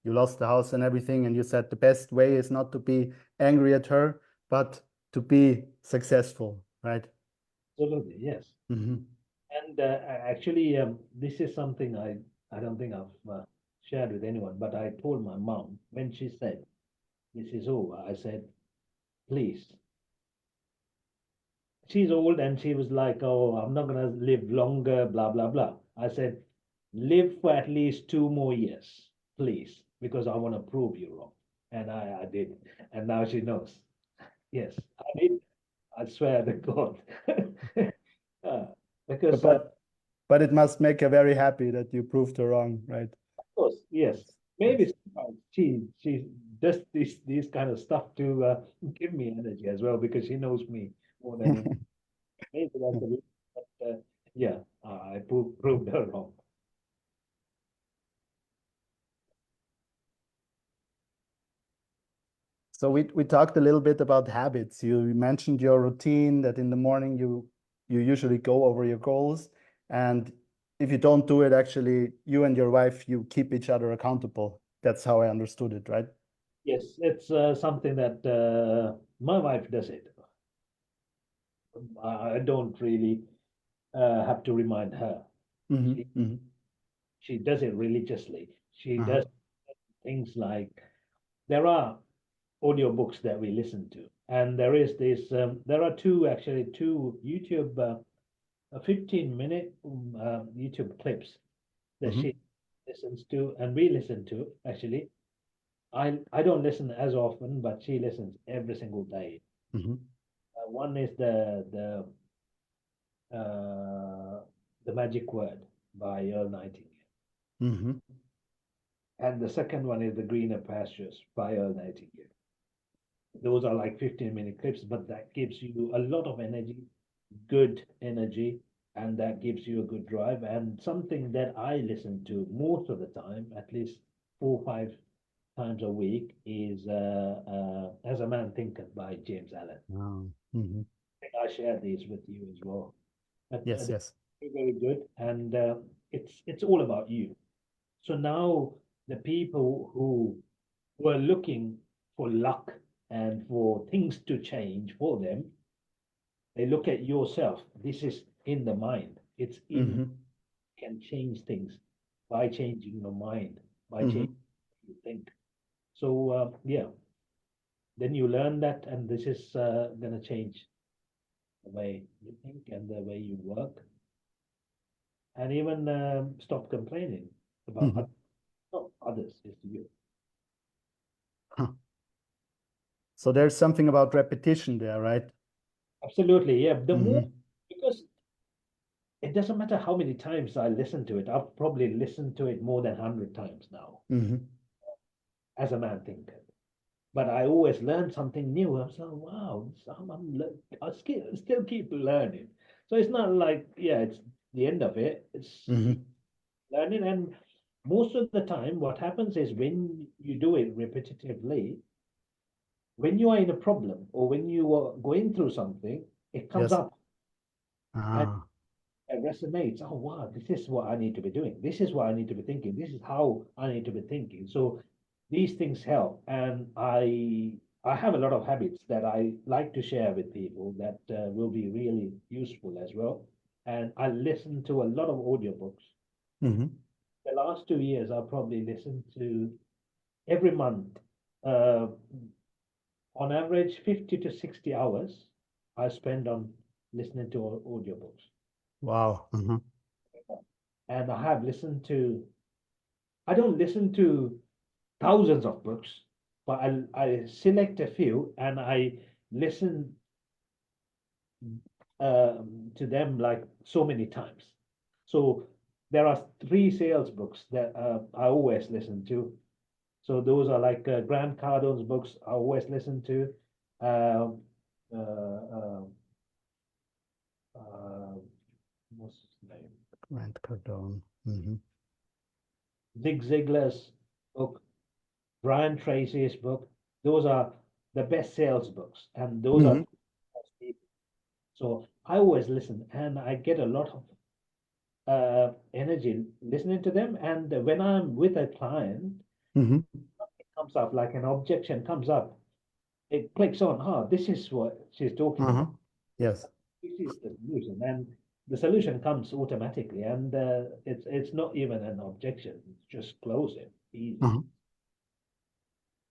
you lost the house and everything, and you said the best way is not to be angry at her, but to be successful, right? Absolutely, yes. Mm-hmm. And actually, this is something I don't think I've shared with anyone, but I told my mom when she said, "This is over," I said, "Please." She's old and she was like, "Oh, I'm not gonna live longer, blah blah blah." I said, "Live for at least 2 more years, please, because I want to prove you wrong." And I did, and now she knows. Yes, I did. I swear to God. Uh, because But it must make her very happy that you proved her wrong, right? of course, yes. Yes. Maybe Yes. sometimes she does these kind of stuff to give me energy as well because she knows me more than any. Maybe that's the reason. But yeah, I proved her wrong. So we talked a little bit about habits. You mentioned your routine that in the morning you usually go over your goals, and if you don't do it, actually, you and your wife, you keep each other accountable. That's how I understood it, right? Yes, it's something that my wife does it. I don't really have to remind her. Mm-hmm. She Mm-hmm. she does it religiously. She Uh-huh. does things like there are audiobooks that we listen to, and there is this. There are two YouTube 15-minute YouTube clips that Mm-hmm. she listens to, and we listen to actually. I don't listen as often, but she listens every single day. Mm-hmm. One is uh, the Magic Word by Earl Nightingale, Mm-hmm. and the second one is the Greener Pastures by Earl Nightingale. Those are like 15-minute clips, but that gives you a lot of energy, good energy, and that gives you a good drive. And something that I listen to most of the time, at least 4 or 5 times a week, is As a Man Thinketh by James Allen. Oh. Mm-hmm. I share these with you as well. But Yes, they're yes. very good, and it's all about you. So now the people who were looking for luck and for things to change for them, they look at yourself. This is in the mind. It's in Mm-hmm. can change things by changing your mind, by Mm-hmm. changing what you think. So yeah, then you learn that, and this is going to change the way you think and the way you work, and even stop complaining about Mm-hmm. not others, it's you. Huh. So there's something about repetition there, right? Absolutely, yeah. The more Mm-hmm. because it doesn't matter how many times I listen to it. I've probably listened to it more than 100 times now, Mm-hmm. as a man thinker. But I always learn something new. I'm so wow, I still keep learning. So it's not like yeah, it's the end of it. It's Mm-hmm. learning, and most of the time, what happens is when you do it repetitively, when you are in a problem or when you are going through something, it comes Yes. up and Ah. it resonates. Oh wow, this is what I need to be doing. This is what I need to be thinking. This is how I need to be thinking. So these things help, and I have a lot of habits that I like to share with people that will be really useful as well. And I listen to a lot of audiobooks. Mm-hmm. The last 2 years, I probably listened to every month, uh, on average, 50 to 60 hours I spend on listening to audiobooks. Wow. Mm-hmm. And I have listened to, I don't listen to thousands of books, but I select a few and I listen to them like so many times. So there are 3 sales books that I always listen to. So those are like Grant Cardone's books I always listen to. Um, uh, uh, what's his name? Grant Cardone. Mm-hmm. Zig Ziglar's book, Brian Tracy's book. Those are the best sales books, and those are Mm-hmm. so I always listen, and I get a lot of energy listening to them. And when I'm with a client, Mm-hmm. it comes up like an objection comes up. It clicks on, this is what she's talking Uh-huh. about. Yes. This is the solution, and the solution comes automatically, and it's not even an objection. It's just close it easy. Uh-huh.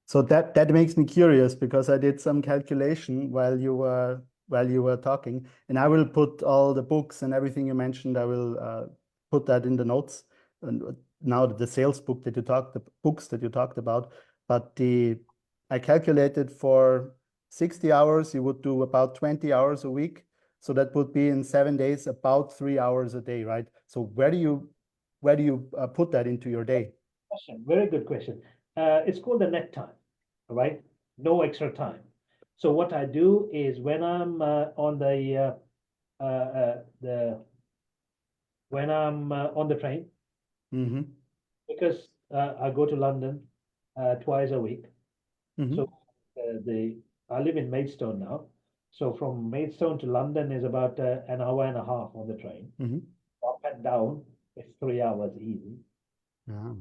So that makes me curious because I did some calculation while you were talking, and I will put all the books and everything you mentioned. I will put that in the notes. And now the sales book that you talked, the books that you talked about, but the I calculated for 60 hours, you would do about 20 hours a week. So that would be in 7 days, about 3 hours a day, right? So where do you put that into your day? Question, very good question. It's called the net time, right? No extra time. So what I do is when I'm on the when I'm on the train, Mm-hmm. because I go to London twice a week. Mm-hmm. So the I live in Maidstone now. So from Maidstone to London is about an hour and a half on the train. Mm-hmm. Up and down, it's 3 hours easy. Yeah.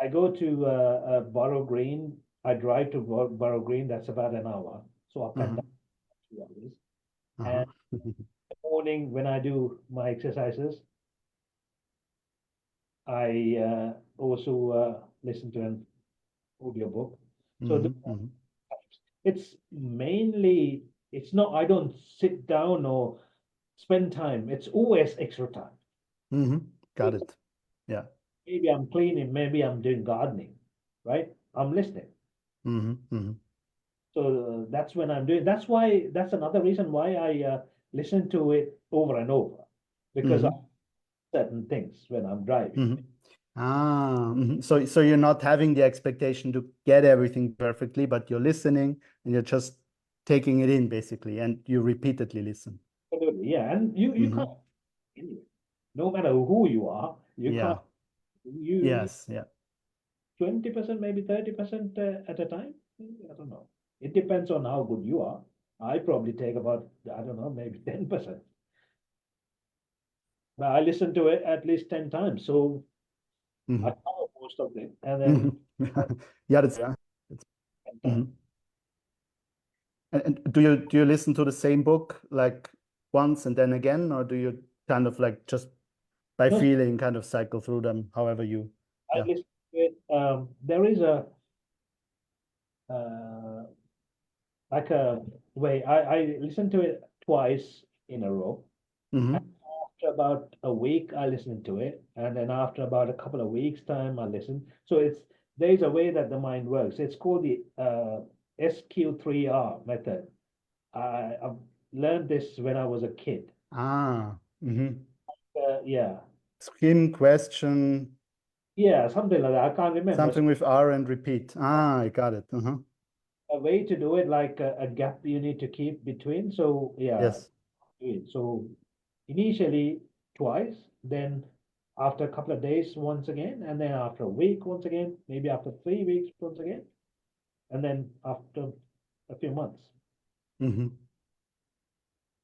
I go to Borough Green. I drive to Borough Green. That's about an hour. So up and Uh-huh. down 2 hours. Uh-huh. And in the morning when I do my exercises, I also listen to an audiobook. So Mm-hmm. Mm-hmm. it's mainly, it's not, I don't sit down or spend time. It's always extra time. Mm-hmm. Got it. Yeah. Maybe I'm cleaning, maybe I'm doing gardening, right? I'm listening. Mm-hmm. Mm-hmm. So that's when I'm doing. That's why. That's another reason why I listen to it over and over, because of Mm-hmm. certain things when I'm driving. Mm-hmm. Ah, mhm. So you're not having the expectation to get everything perfectly, but you're listening and you're just taking it in basically, and you repeatedly listen. Absolutely, yeah. And you Mm-hmm. can't anyway. No matter who you are, you can't. Yeah. You Yes. Yeah. 20%, maybe 30% at a time. I don't know. It depends on how good you are. I probably take about, I don't know, maybe 10%. But I listen to it at least 10 times. So I Mm-hmm. cover most of it. And then Mm-hmm. Yeah, that's yeah. That's, 10 times. mhm. And do you listen to the same book like once and then again, or do you kind of like just by No, feeling kind of cycle through them however you I yeah. listen to it. There is a uh, like a way I listen to it twice in a row. And Mm-hmm. after about a week, I listen to it, and then after about a couple of weeks' time, I listen. So it's there's a way that the mind works. It's called the SQ3R method. I've learned this when I was a kid. Ah, mm-hmm. Yeah, Skin question, yeah, something like that. I can't remember. So something with R and repeat. Ah, I got it. Uh-huh. a way to do it, like a gap you need to keep between. So yeah, Yes. do it. So initially twice, then after a couple of days once again, and then after a week once again, maybe after 3 weeks once again, and then after a few months. Mm-hmm.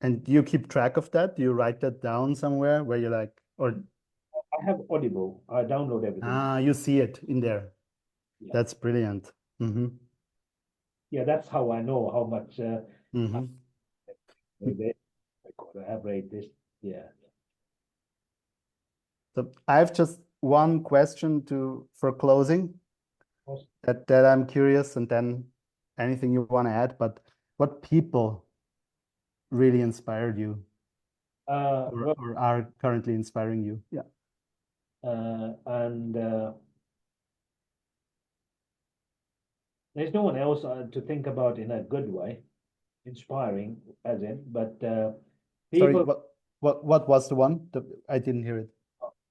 And do you keep track of that? Do you write that down somewhere where you're like, or I have Audible. I download everything. you see it in there. Yeah, That's brilliant. Mm-hmm. yeah. That's how I know how much Mm-hmm. they have rate this. Yeah. So I have just one question for closing that I'm curious, and then anything you want to add, but what people really inspired you Well, or are currently inspiring you? Yeah. and there's no one else to think about in a good way, inspiring as in, but Sorry, people. what was the one? I didn't hear it.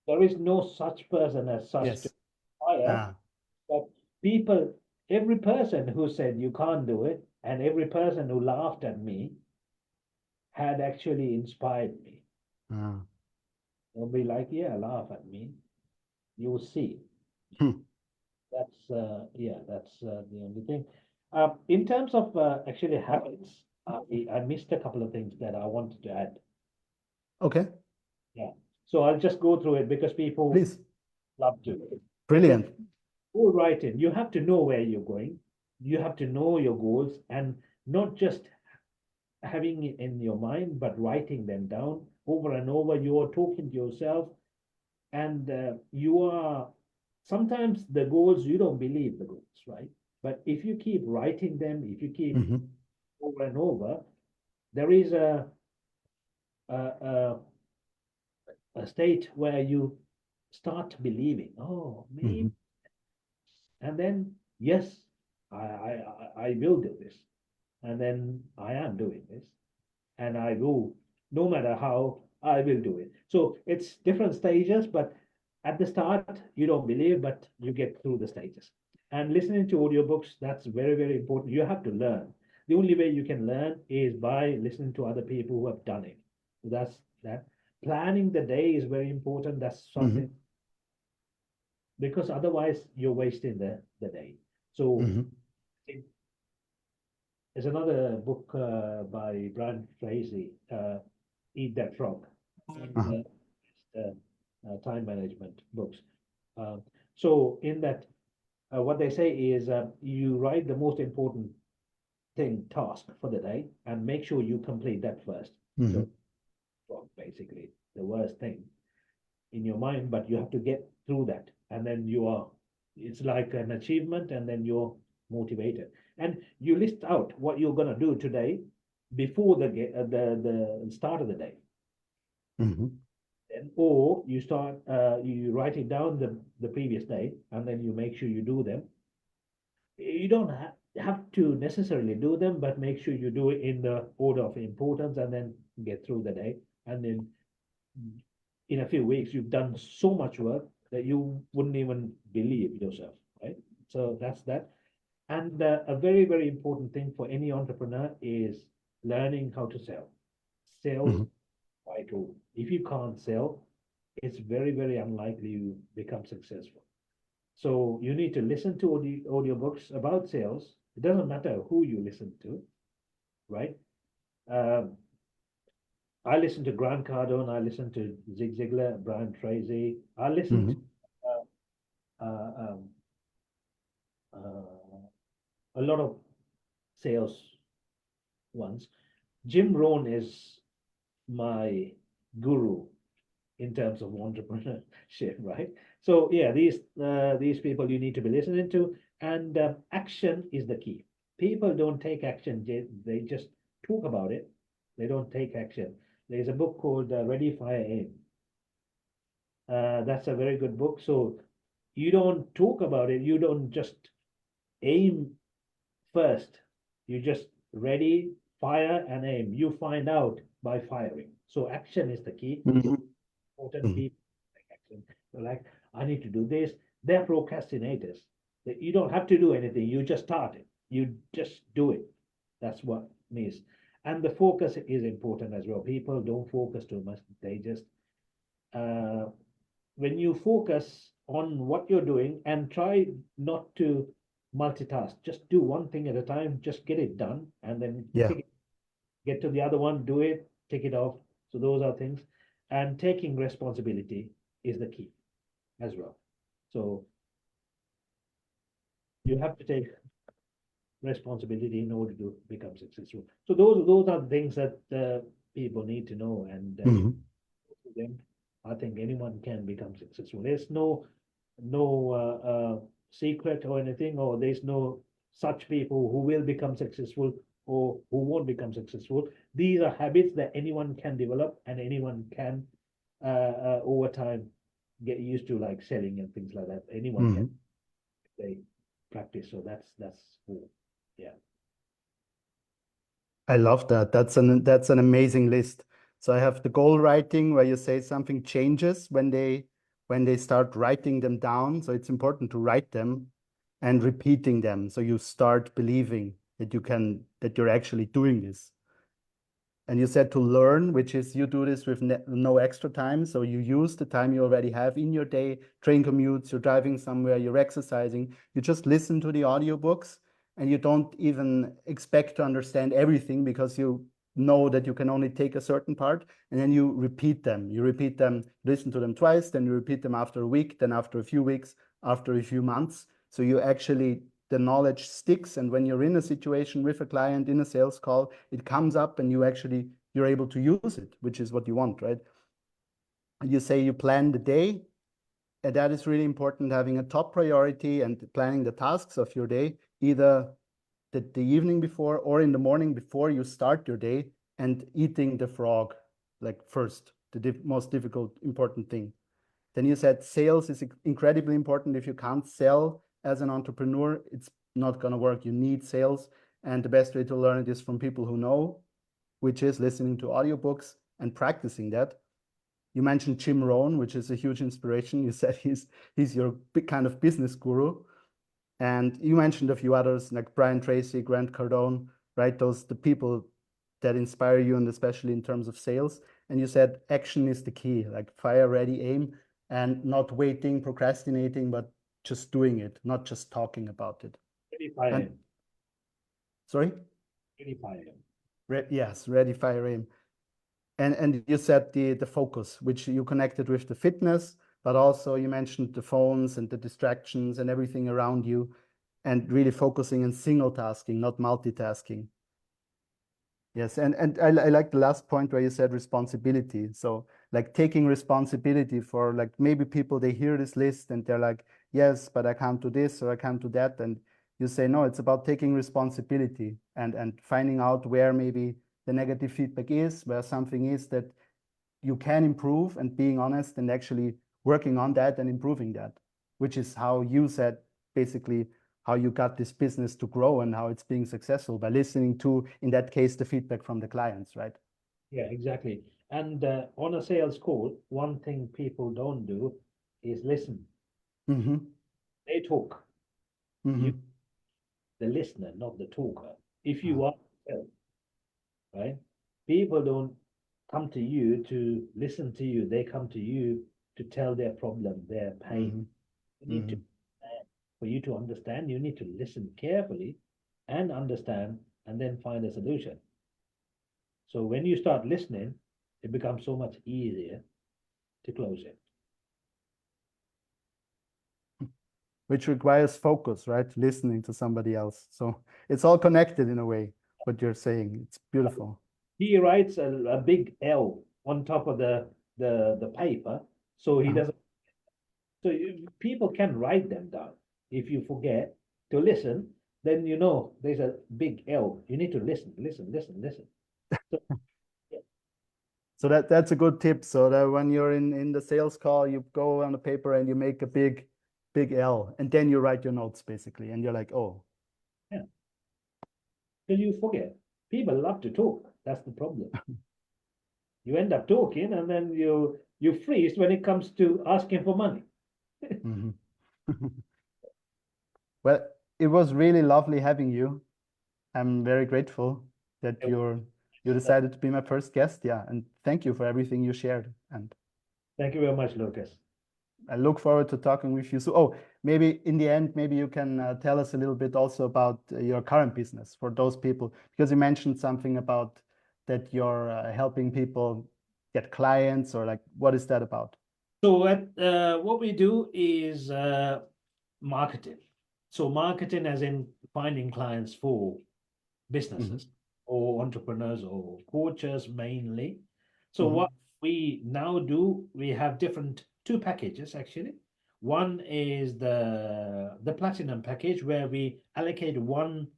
There is no such person as such to Yes. inspire, Ah. but people, every person who said you can't do it, and every person who laughed at me had actually inspired me. Ah. They'll be like, yeah, laugh at me. You'll see. Hmm. That's the only thing. In terms of actually habits, I missed a couple of things that I wanted to add. Okay, Yeah. So I'll just go through it because people please. love to. Okay. Brilliant. Go right in. You have to know where you're going. You have to know your goals and not just having it in your mind, but writing them down over and over. You are talking to yourself, and you are sometimes the goals you don't believe the goals, right? But if you keep writing them, if you keep Hmm. over and over, there is a, a, a state where you start believing, oh, maybe, Hmm. and then yes, I will do this, and then I am doing this, and I will, no matter how, I will do it. So it's different stages, but at the start, you don't believe, but you get through the stages. And listening to audiobooks, that's very, very important. You have to learn. The only way you can learn is by listening to other people who have done it. So that's that. Planning the day is very important. That's something, Hmm. because otherwise you're wasting the day. So Hmm. there's another book by Brian Tracy, Eat That Frog, Uh-huh. and time management books. Um, so in that, what they say is you write the most important task for the day, and make sure you complete that first. So Hmm. frog, basically the worst thing in your mind, but you have to get through that, and then you are. It's like an achievement, and then you're motivated, and you list out what you're gonna do today before the start of the day. Hmm. And, or you start you write it down the previous day, and then you make sure you do them. You don't have to necessarily do them, but make sure you do it in the order of importance, and then get through the day. And then in a few weeks, you've done so much work that you wouldn't even believe yourself, right? So that's that. And a very, very important thing for any entrepreneur is learning how to sell. Sales Hmm. vital. If you can't sell, it's very, very unlikely you become successful. So you need to listen to audiobooks about sales. It doesn't matter who you listen to, right? Um, I listen to Grant Cardone, I listen to Zig Ziglar, Brian Tracy. I listen to Hmm. uh, uh, um, uh, a lot of sales ones. Jim Rohn is my guru in terms of entrepreneurship, right? So yeah, these people you need to be listening to, and action is the key. People don't take action; they just talk about it. They don't take action. There's a book called Ready, Fire, Aim. That's a very good book. So you don't talk about it. You don't just aim first. You just ready, fire, and aim. You find out by firing. So action is the key. So Hmm. important Hmm. people take action. They're like, I need to do this. They're procrastinators. You don't have to do anything. You just start it. You just do it. That's what means. And the focus is important as well. People don't focus too much. They just uh, when you focus on what you're doing and try not to multitask, just do one thing at a time. Just get it done, and then Yeah, take it, get to the other one, do it, take it off. So those are things. And taking responsibility is the key as well. So you have to take responsibility in order to become successful. So those are the things that people need to know, and if hmm, them, I think anyone can become successful. There's no secret or anything, or there's no such people who will become successful or who won't become successful. These are habits that anyone can develop, and anyone can over time get used to, like selling and things like that. Anyone can, hmm. if they practice. So that's cool. Yeah. I love that. That's an amazing list. So I have the goal writing where you say something changes when they when they start writing them down. So it's important to write them and repeating them. So you start believing that that you're actually doing this. And you said to learn, which is you do this with no extra time. So you use the time you already have in your day, train commutes, you're driving somewhere, you're exercising. You just listen to the audiobooks and you don't even expect to understand everything because you know that you can only take a certain part, and then you repeat them. You repeat them, listen to them twice, then you repeat them after a week, then after a few weeks, after a few months. So you actually the knowledge sticks, and when you're in a situation with a client in a sales call, it comes up and you're able to use it, which is what you want, right? And you say you plan the day, and that is really important, having a top priority and planning the tasks of your day, either the evening before or in the morning before you start your day, and eating the frog like first, the most difficult, important thing. Then you said sales is incredibly important. If you can't sell as an entrepreneur, it's not going to work. You need sales. And the best way to learn it is from people who know, which is listening to audiobooks and practicing that. You mentioned Jim Rohn, which is a huge inspiration. You said he's your big kind of business guru. And you mentioned a few others like Brian Tracy, Grant Cardone, right? The people that inspire you, and especially in terms of sales. And you said action is the key, like fire, ready, aim, and not waiting, procrastinating, but just doing it, not just talking about it. Ready, fire, And aim. sorry? Ready, fire, aim. Yes, ready, fire, aim. And you said the focus, which you connected with the fitness, but also you mentioned the phones and the distractions and everything around you, and really focusing on single tasking, not multitasking. Yes, and I like the last point where you said responsibility. So like taking responsibility for, like, maybe people, they hear this list and they're like, yes, but I can't do this or I can't do that. And you say, no, it's about taking responsibility and finding out where maybe the negative feedback is, where something is that you can improve, and being honest and actually working on that and improving that, which is how you said basically how you got this business to grow and how it's being successful, by listening to, in that case, the feedback from the clients, right? Yeah, exactly. And on a sales call, one thing people don't do is listen. Mm-hmm. They talk. You, Mm-hmm. the listener, not the talker. If you Oh. want to sell, right? People don't come to you to listen to you. They come to you to tell their problem, their pain. Mm-hmm. You need to, Mm-hmm. for you to understand, you need to listen carefully and understand and then find a solution. So when you start listening, it becomes so much easier to close it. Which requires focus, right? Listening to somebody else. So it's all connected in a way, what you're saying. It's beautiful. He writes a big L on top of the paper, so he Uh-huh. doesn't. So people can write them down. If you forget to listen, then you know there's a big L. You need to listen, listen, listen, listen. So, yeah, So that's a good tip. So that when you're in the sales call, you go on the paper and you make a big L, and then you write your notes basically, and you're like, oh. yeah. Because you forget. People love to talk. That's the problem. You end up talking, and then you freeze when it comes to asking for money. Mhm. Well, it was really lovely having you. I'm very grateful that you decided to be my first guest. Yeah, and thank you for everything you shared. And Thank you very much, Lucas. I look forward to talking with you. So, oh, maybe in the end, maybe you can tell us a little bit also about your current business for those people, because you mentioned something about that you're helping people get clients, or like, what is that about? So what we do is marketing. So marketing as in finding clients for Hmm. businesses or entrepreneurs or coaches mainly. So Hmm. what we now do, we have different two packages actually. One is the platinum package where we allocate one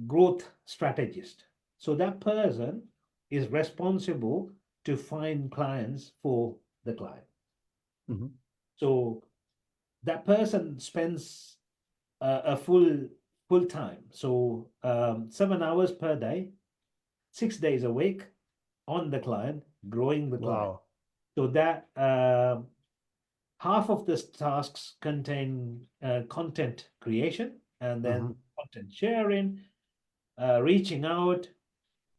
growth strategist. So that person is responsible to find clients for the client. Hmm. So that person spends a full time, so 7 hours per day, 6 days a week on the client, growing the client. Wow. So that half of the tasks contain content creation and then content sharing, reaching out,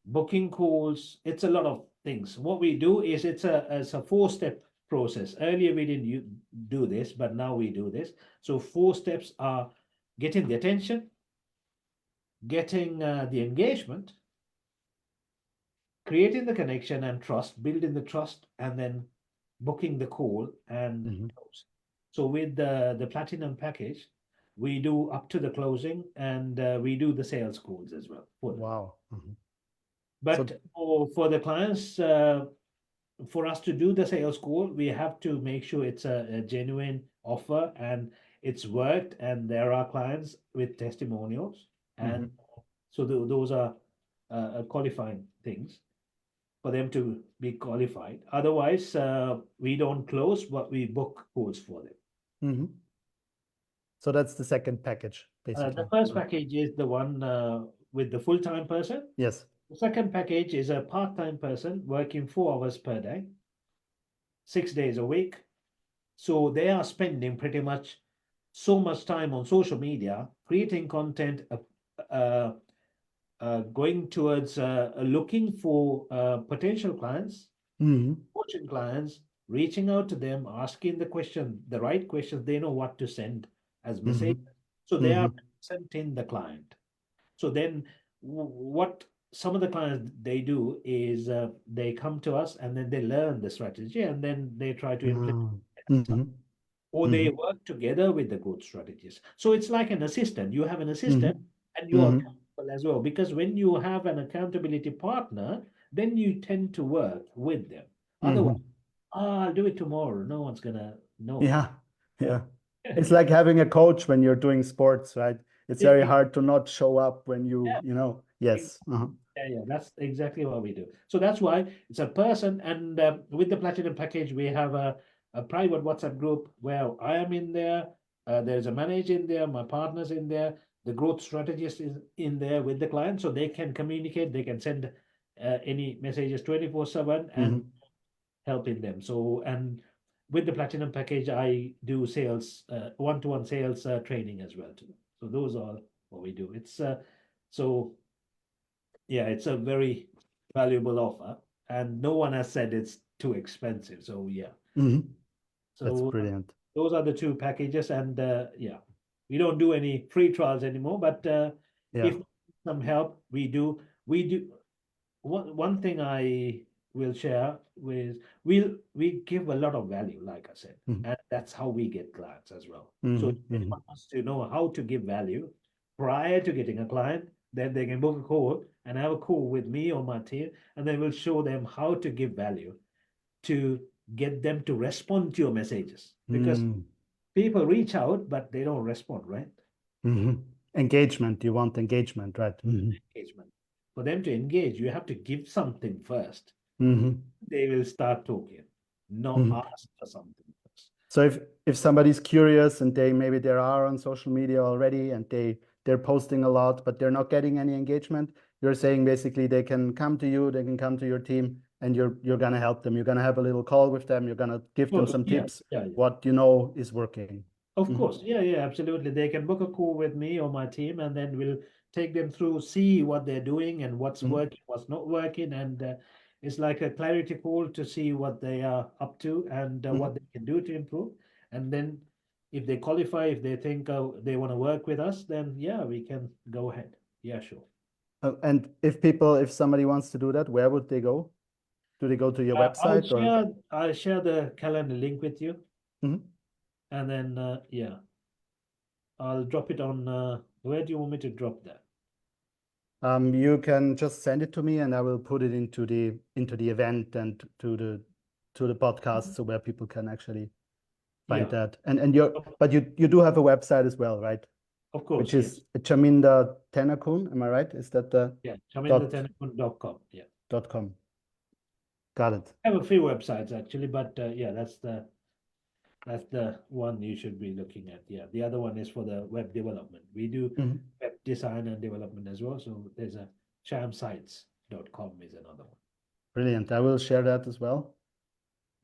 booking calls. It's a lot of things. What we do is it's a four-step process. Earlier we didn't do this, but now we do this. So 4 steps are getting the attention, getting the engagement, creating the connection and trust, building the trust, and then booking the call and close. So with the platinum package, we do up to the closing and we do the sales calls as well for them. Wow. But for the clients, for us to do the sales call, we have to make sure it's a genuine offer and it's worked, and there are clients with testimonials, and so those are qualifying things for them to be qualified. Otherwise, we don't close, but we book calls for them. So that's the second package, basically. The first package is the one with the full-time person. Yes. The second package is a part-time person working 4 hours per day, 6 days a week. So they are spending pretty much so much time on social media, creating content, going towards looking for potential clients, coaching clients, reaching out to them, asking the right questions. They know what to send as message. So they are presenting the client. So then what some of the clients they do is they come to us and then they learn the strategy and then they try to implement it. Or they work together with the growth strategists. So it's like an assistant. You have an assistant and you are accountable as well. Because when you have an accountability partner, then you tend to work with them. Otherwise, I'll do it tomorrow. No one's gonna know. Yeah. It's like having a coach when you're doing sports, right? It's very hard to not show up when you know. Yes. Yeah, that's exactly what we do. So that's why it's a person, and with the platinum package, we have a private WhatsApp group where I am in there. There's a manager in there, my partner's in there, the growth strategist is in there with the client, so they can communicate, they can send any messages 24/7 and helping them. So, and with the platinum package, I do sales, one-to-one sales training as well too. So those are what we do. It's so yeah, it's a very valuable offer, and no one has said it's too expensive. So yeah. So that's brilliant. Those are the 2 packages, and yeah, we don't do any free trials anymore. But if some help, we do. One thing I will share with we give a lot of value, like I said, and that's how we get clients as well. So if anyone wants to know how to give value prior to getting a client, then they can book a call and have a call with me or my team, and then we'll show them how to give value to get them to respond to your messages, because people reach out but they don't respond, right? Engagement. You want engagement, right? Engagement. For them to engage, you have to give something first. They will start talking, not ask for something first. So if somebody's curious and maybe they are on social media already and they're posting a lot, but they're not getting any engagement, you're saying basically they can come to you, they can come to your team, and you're gonna help them. You're gonna have a little call with them. You're gonna give them some tips, what you know is working. Of course, yeah, absolutely. They can book a call with me or my team, and then we'll take them through, see what they're doing and what's working, what's not working, and it's like a clarity call to see what they are up to and what they can do to improve. And then if they qualify, if they think they want to work with us, then yeah, we can go ahead. Yeah, sure. And if somebody wants to do that, where would they go? Do they go to your website I'll share the calendar link with you. And then, yeah, I'll drop it on, where do you want me to drop that? You can just send it to me and I will put it into the event and to the podcast, so where people can actually find that. But you do have a website as well, right? Of course. Which is Chaminda Tennakoon, am I right? Is that the chamindatennakoon.com. .com. Got it. I have a few websites actually, but yeah, that's the one you should be looking at. Yeah, the other one is for the web development. We do web design and development as well. So there's a chamsites.com is another one. Brilliant. I will share that as well.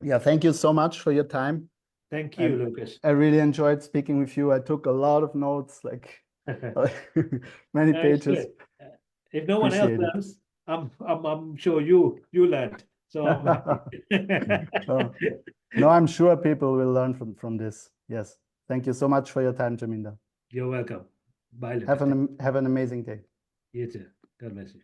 Yeah, thank you so much for your time. Thank you, Lucas. I really enjoyed speaking with you. I took a lot of notes, like many It's pages. good. If no one else Appreciate it. learns, I'm sure you learned. So I'm happy. Oh, no, I'm sure people will learn from this. Yes. Thank you so much for your time, Chaminda. You're welcome. Bye, Lucas. Have an amazing day. You too. God bless you.